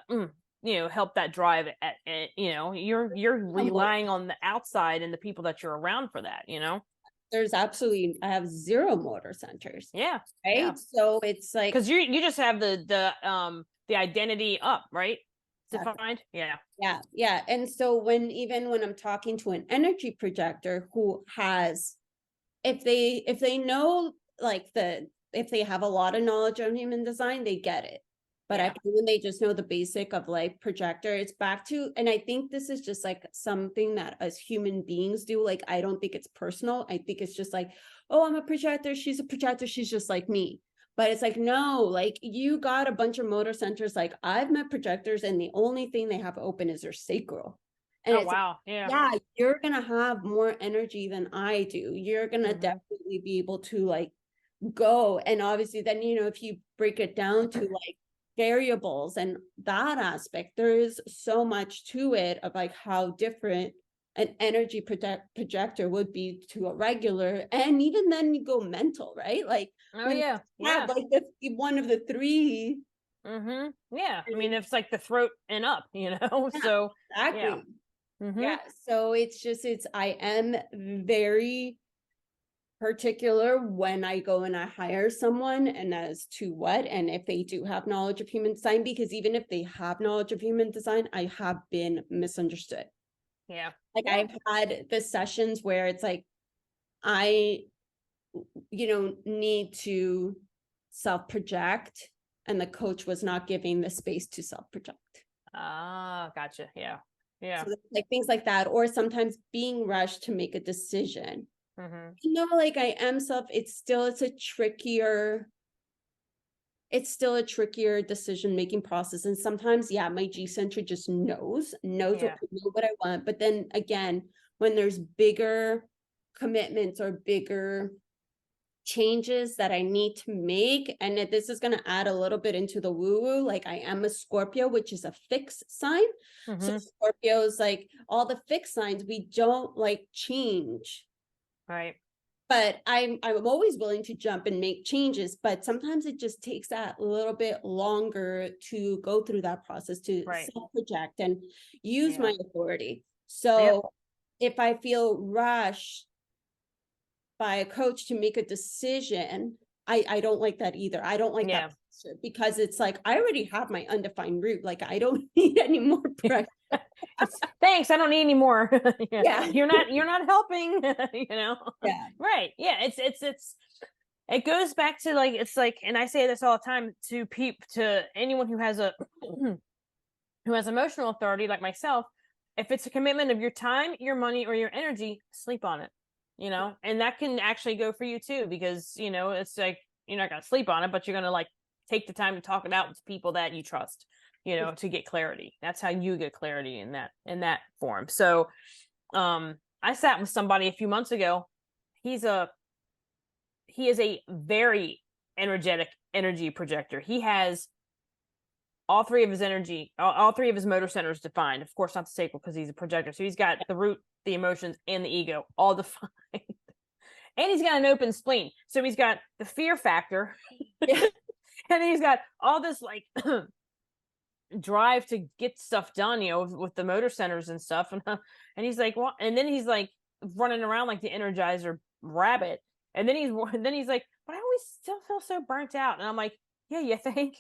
help that drive you're relying on the outside and the people that you're around for that, There's absolutely, I have 0 motor centers. Yeah. Right. Yeah. So it's like, because you just have the identity up, right? Defined. Yeah. And so even when I'm talking to an energy projector who has, if they know, like, if they have a lot of knowledge on human design, they get it. But I think when they just know the basic of like projector, it's back to, and I think this is just like something that as human beings do. Like, I don't think it's personal. I think it's just like, oh, I'm a projector, she's a projector, she's just like me. But it's like, no, like, you got a bunch of motor centers. Like, I've met projectors, and the only thing they have open is their sacral. And it's wow. yeah, you're gonna have more energy than I do. You're gonna definitely be able to like go. And obviously then, if you break it down to like variables and that aspect, there is so much to it of like how different an energy projector would be to a regular. And even then you go mental, right? Like, when you have like one of the 3. Yeah, I mean, it's like the throat and up, so exactly. Yeah, so I am very particular when I go and I hire someone, and as to what, and if they do have knowledge of human design, because even if they have knowledge of human design, I have been misunderstood. Yeah. Like, I've had the sessions where it's like, I, need to self-project, and the coach was not giving the space to self-project. Ah, gotcha. Yeah. Yeah. So like things like that, or sometimes being rushed to make a decision. Like, it's still a trickier decision making process. And sometimes, my G center just knows what I want. But then again, when there's bigger commitments or bigger changes that I need to make, and this is going to add a little bit into the woo-woo, like, I am a Scorpio, which is a fixed sign. So Scorpios, like all the fixed signs, we don't like change. Right. But I'm always willing to jump and make changes, but sometimes it just takes that little bit longer to go through that process, to self-project and use my authority. So if I feel rushed by a coach to make a decision, I don't like that either. I don't like that. because it's like, I already have my undefined root. Like, I don't need any more pressure. Thanks, I don't need any more. Yeah. You're not helping. Yeah. Right. Yeah, it goes back to like, it's like, and I say this all the time to anyone who has who has emotional authority like myself. If it's a commitment of your time, your money, or your energy, sleep on it. And that can actually go for you too, because it's like, you're not going to sleep on it, but you're going to like take the time to talk it out with people that you trust, to get clarity. That's how you get clarity in that form. So I sat with somebody a few months ago. He is a very energetic energy projector. He has all three of his motor centers defined. Of course, not the sacral, because he's a projector. So he's got the root, the emotions, and the ego all defined. And he's got an open spleen. So he's got the fear factor. Yeah. And he's got all this like drive to get stuff done, with the motor centers and stuff. And he's like, well, and then he's like running around like the Energizer rabbit. And then he's like, but I always still feel so burnt out. And I'm like, yeah, you think?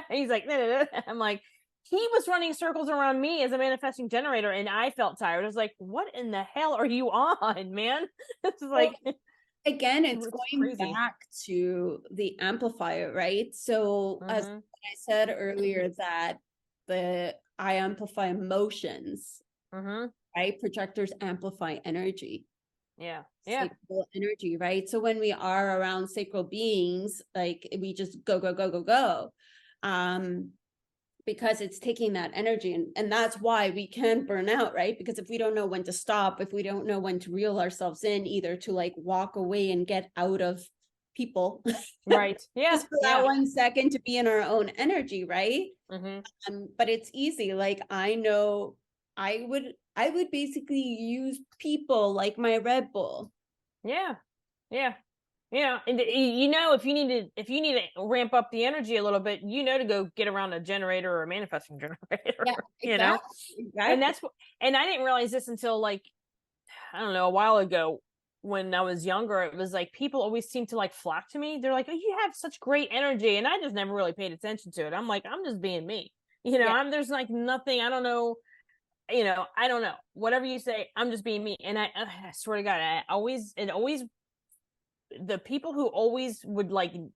He's like, nah. I'm like, he was running circles around me as a manifesting generator, and I felt tired. I was like, what in the hell are you on, man? It's like, again, it's going crazy. back to the amplifier, right? So as I said earlier, that I amplify emotions, right? Projectors amplify energy. Yeah. Sacral energy, right? So when we are around sacral beings, like, we just go, go, go, go, go. Because it's taking that energy, and that's why we can burn out, right? Because if we don't know when to stop, if we don't know when to reel ourselves in, either to like walk away and get out of people, right? Yeah, just for that 1 second to be in our own energy, right? But it's easy. Like, I know I would basically use people like my Red Bull. Yeah. And if you need to ramp up the energy a little bit, to go get around a generator or a manifesting generator. Yeah, exactly. And I didn't realize this until like, I don't know, a while ago when I was younger. It was like, people always seem to like flock to me. They're like, oh, you have such great energy. And I just never really paid attention to it. I'm like, I'm just being me. There's like nothing, I don't know. I don't know. Whatever you say, I'm just being me. And I swear to God, the people who always would kind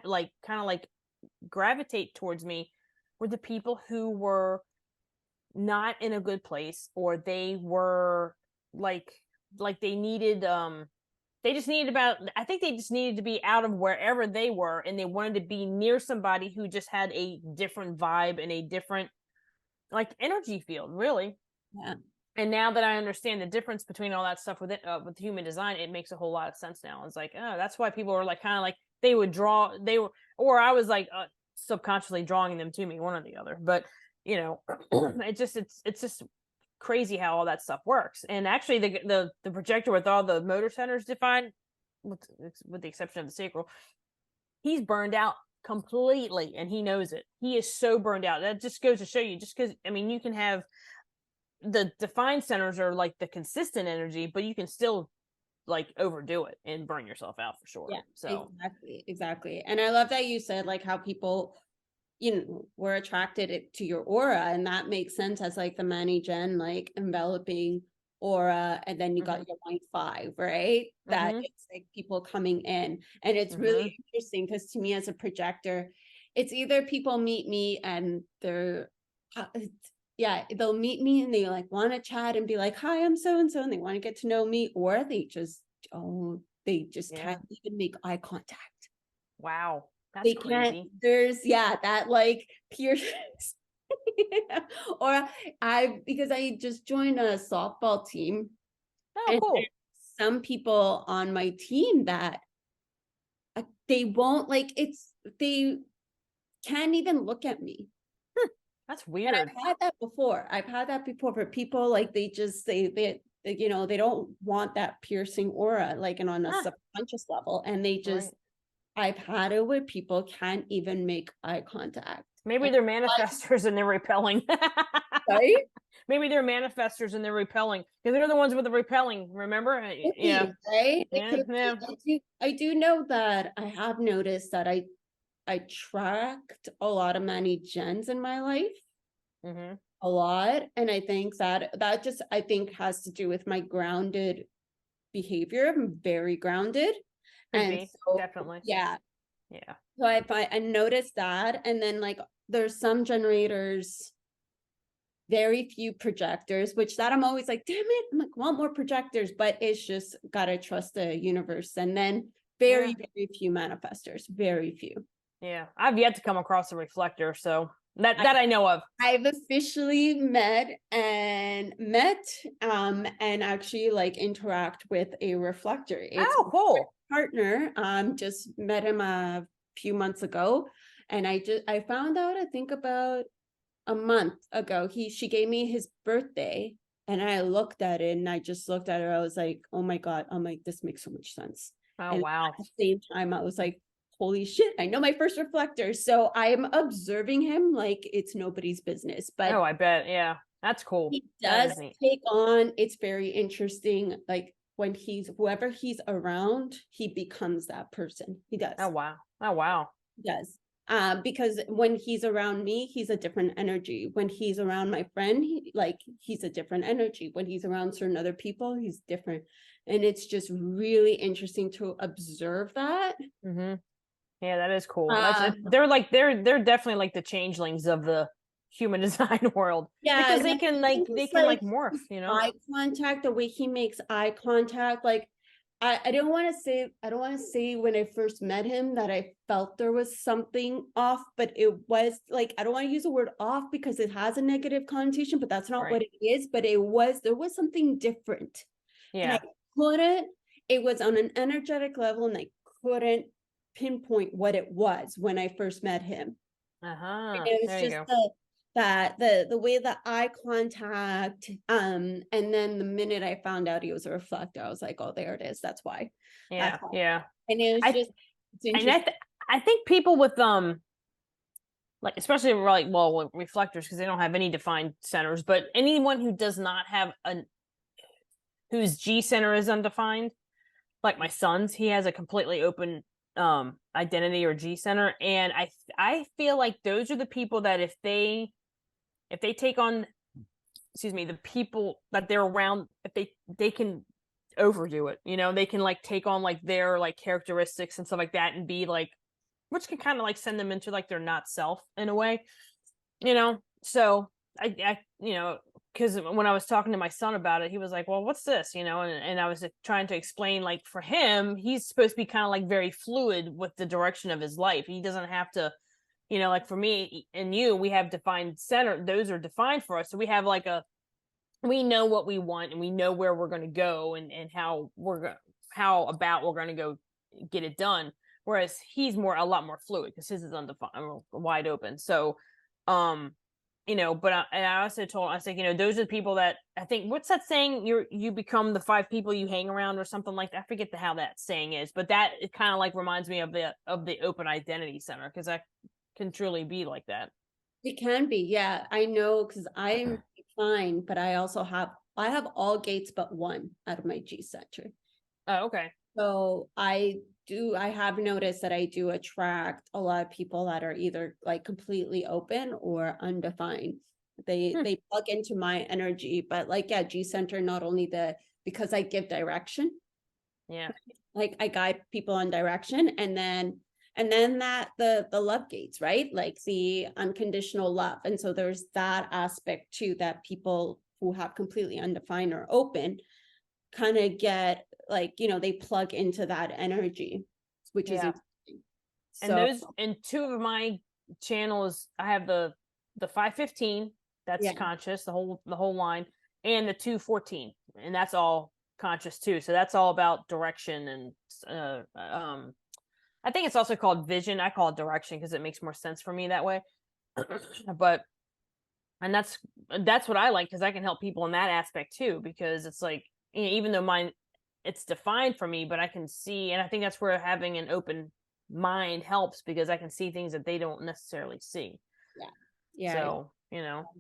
of like gravitate towards me were the people who were not in a good place, or they were like they needed I think they just needed to be out of wherever they were, and they wanted to be near somebody who just had a different vibe and a different like energy field, really. Yeah. And now that I understand the difference between all that stuff with human design, it makes a whole lot of sense now. It's like, oh, that's why people were like, kind of like, or I was like subconsciously drawing them to me, one or the other. But it's just crazy how all that stuff works. And actually, the projector with all the motor centers defined, with the exception of the sacral, he's burned out completely, and he knows it. He is so burned out. That just goes to show you, just because, I mean, you can have the defined centers are like the consistent energy, but you can still like overdo it and burn yourself out for sure. Yeah, so exactly. And I love that you said like how people were attracted to your aura, and that makes sense as like the Manny Gen, like enveloping aura, and then you got your point 5, right? That it's like people coming in, and it's really interesting because to me as a projector, it's either people meet me and they're they'll meet me and they like want to chat and be like, hi, I'm so and so, and they want to get to know me, or they just can't even make eye contact. Wow, that's they crazy. Can't, there's that like pierce. Or because I just joined a softball team. Oh, cool. Some people on my team that they won't they can't even look at me. That's weird. And I've had that before for people, like they they don't want that piercing aura, like, and on a subconscious level, and they just I've had it where people can't even make eye contact. Maybe they're manifestors and they're repelling. Right? Maybe they're manifestors and they're repelling, because they're the ones with the repelling, remember? Right? I do know that I have noticed that tracked a lot of many gens in my life, Mm-hmm. a lot. And I think that just, I think, has to do with my grounded behavior. I'm very grounded. Could And be, so, definitely. yeah. Yeah. So I noticed that. And then like there's some generators, very few projectors, which that I'm always like, damn it, I'm like, want more projectors, but it's just gotta trust the universe. And then very, very few manifestors, very few. Yeah. I've yet to come across a reflector, so that I know of. I've officially met and actually like interact with a reflector. It's Oh, cool. my partner. Just met him a few months ago, and I found out, I think about a month ago. She gave me his birthday, and I looked at it, and I just looked at her. I was like, oh my God. I'm like, this makes so much sense. Oh, And wow. at the same time, I was like, holy shit, I know my first reflector. So I'm observing him like it's nobody's business. But Oh, I bet. Yeah. That's cool. he That does is neat. take on, it's very interesting. Like when whoever he's around, he becomes that person. He does. Oh, wow. Oh, wow. He does. Because when he's around me, he's a different energy. When he's around my friend, he's a different energy. When he's around certain other people, he's different. And it's just really interesting to observe that. Mm-hmm. Yeah, that is cool. Um, They're definitely like the changelings of the human design world. yeah, Because and they I can think they it's can like morph, eye contact, the way he makes eye contact, like I don't want to say when I first met him that I felt there was something off, but it was like, I don't want to use the word off because it has a negative connotation, but that's not what Right. it is. But there was something different. And I Yeah. couldn't, it was on an energetic level, and I couldn't pinpoint what it was when I first met him. Uh-huh. It was There you just go. the way the eye contact, and then the minute I found out he was a reflector, I was like, oh, there it is. That's why. Yeah. That's why. Yeah. And it was I just, it's and interesting. I think people with like especially like with reflectors because they don't have any defined centers, but anyone who does not have whose G center is undefined, like my son's, he has a completely open identity or G center, and I feel like those are the people that if they take on, excuse me, the people that they're around, if they can overdo it, they can like take on like their like characteristics and stuff like that and be like, which can kind of like send them into like their not self in a way, so I because when I was talking to my son about it, he was like, well, what's this, and I was trying to explain, like, for him, he's supposed to be kind of like very fluid with the direction of his life. He doesn't have to, like for me and you, we have defined center, those are defined for us, so we have like we know what we want and we know where we're going to go and how we're going to go get it done, whereas he's a lot more fluid because his is undefined, wide open. So but I also told, I said, those are the people that I think, what's that saying? You become the 5 people you hang around or something like that. I forget how that saying is, but that it kind of like reminds me of the open identity center, because that can truly be like that. It can be, yeah. I know, because I'm fine, but I have all gates but one out of my G center. Oh, okay. So I have noticed that I do attract a lot of people that are either like completely open or undefined. They plug into my energy, but like, yeah, G center, not only because I give direction. Yeah. Like I guide people on direction, and then that the love gates, right? Like the unconditional love. And so there's that aspect too, that people who have completely undefined or open kind of get like, they plug into that energy, which is interesting. And So and 2 of my channels, I have the 515, that's yeah, conscious, the whole line, and the 214, and that's all conscious too. So that's all about direction and I think it's also called vision. I call it direction because it makes more sense for me that way. But and that's what I like, because I can help people in that aspect too, because it's like, even though mine, it's defined for me, but I can see, and I think that's where having an open mind helps, because I can see things that they don't necessarily see. yeah. So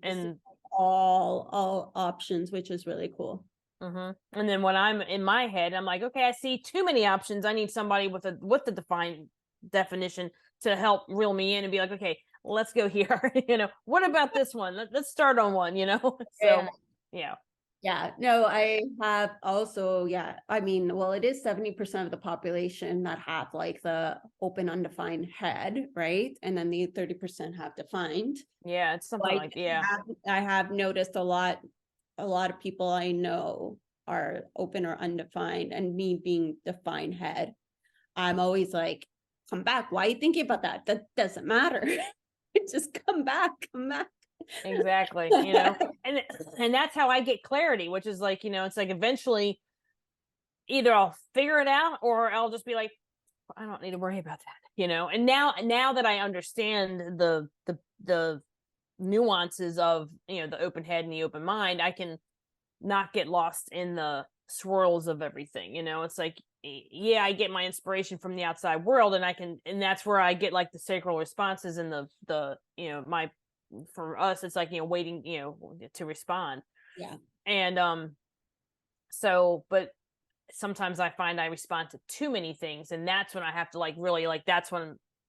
and all options, which is really cool. and then when I'm in my head, I'm like, okay, I see too many options. I need somebody with the defined definition to help reel me in and be like, okay, let's go here. What about this one? Let's start on one, So yeah. Yeah, no, I have also, I mean, well, it is 70% of the population that have like the open undefined head, right? And then the 30% have defined. Yeah, it's something like, yeah. I have noticed a lot of people I know are open or undefined, and me being defined head, I'm always like, come back. Why are you thinking about that? That doesn't matter. Just come back. Exactly. And that's how I get clarity, which is like, it's like eventually either I'll figure it out or I'll just be like, I don't need to worry about that, and now that I understand the nuances of, the open head and the open mind, I can not get lost in the swirls of everything. It's like, yeah, I get my inspiration from the outside world, and that's where I get like the sacral responses and the my, for us, it's like, waiting, to respond. Yeah. And so, but sometimes I find I respond to too many things, and that's when I have to like really like, that's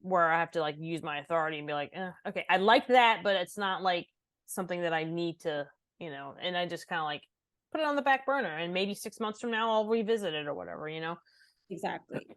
where I have to like use my authority and be like, okay, I like that, but it's not like something that I need to, and I just kind of like put it on the back burner, and maybe 6 months from now I'll revisit it or whatever. Exactly.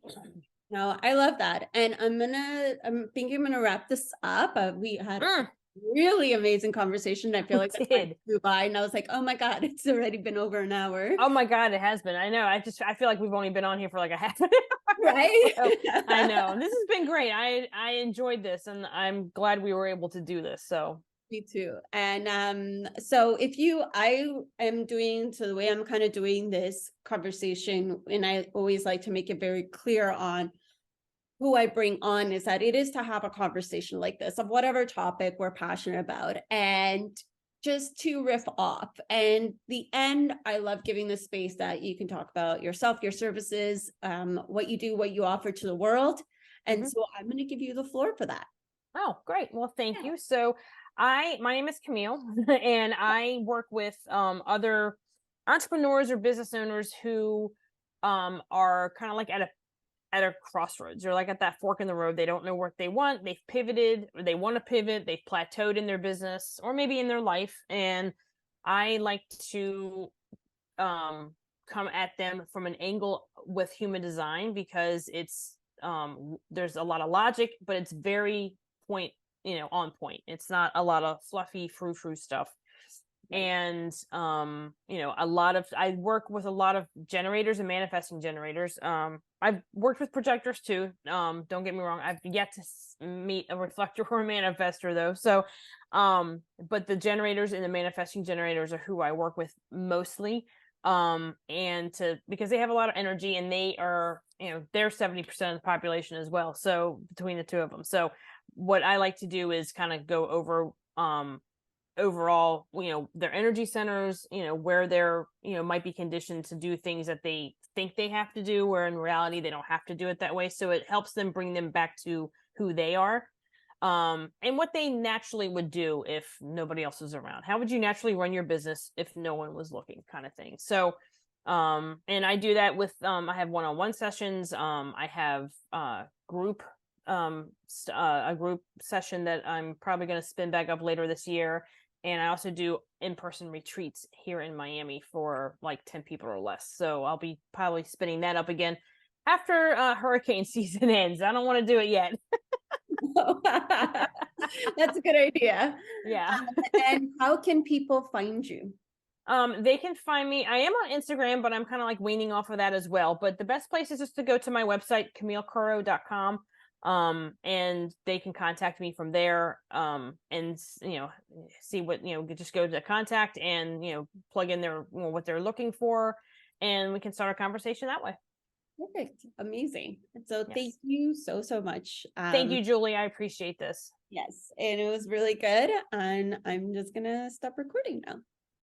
No, I love that. And I'm thinking I'm gonna wrap this up. We had a really amazing conversation. I feel like the time flew by, and I was like, oh my God, it's already been over an hour. Oh my God, it has been. I know. I feel like we've only been on here for like a half an hour. Right? So, I know. This has been great. I enjoyed this, and I'm glad we were able to do this. So me too. And so the way I'm kind of doing this conversation, and I always like to make it very clear on who I bring on, is that it is to have a conversation like this of whatever topic we're passionate about, and just to riff off. And the end, I love giving the space that you can talk about yourself, your services, what you do, what you offer to the world. And so I'm going to give you the floor for that. Oh, great. Well, thank you. So my name is Camille, and I work with other entrepreneurs or business owners who are kind of like at a crossroads. They're like at that fork in the road. They don't know what they want. They've pivoted, or they want to pivot. They've plateaued in their business or maybe in their life. And I like to come at them from an angle with human design, because it's there's a lot of logic, but it's very on point. It's not a lot of fluffy frou-frou stuff. And I work with a lot of generators and manifesting generators. I've worked with projectors too. Don't get me wrong, I've yet to meet a reflector or a manifestor though. So but the generators and the manifesting generators are who I work with mostly. Because they have a lot of energy, and they are, they're 70% of the population as well. So between the two of them. So what I like to do is kind of go over overall, their energy centers, where they're, might be conditioned to do things that they think they have to do, where in reality they don't have to do it that way. So it helps them bring them back to who they are, and what they naturally would do if nobody else was around. How would you naturally run your business if no one was looking, kind of thing. So and I do that with I have one-on-one sessions. I have a group session that I'm probably going to spin back up later this year. And I also do in-person retreats here in Miami for like 10 people or less. So I'll be probably spinning that up again after hurricane season ends. I don't want to do it yet. That's a good idea. Yeah. And how can people find you? They can find me. I am on Instagram, but I'm kind of like weaning off of that as well. But the best place is just to go to my website, CamilleCurro.com. And they can contact me from there, and see what, just go to contact and plug in their what they're looking for, and we can start a conversation that way. Perfect. Amazing. So Thank you so much. Thank you, Julie. I appreciate this. Yes, and it was really good, and I'm just gonna stop recording now.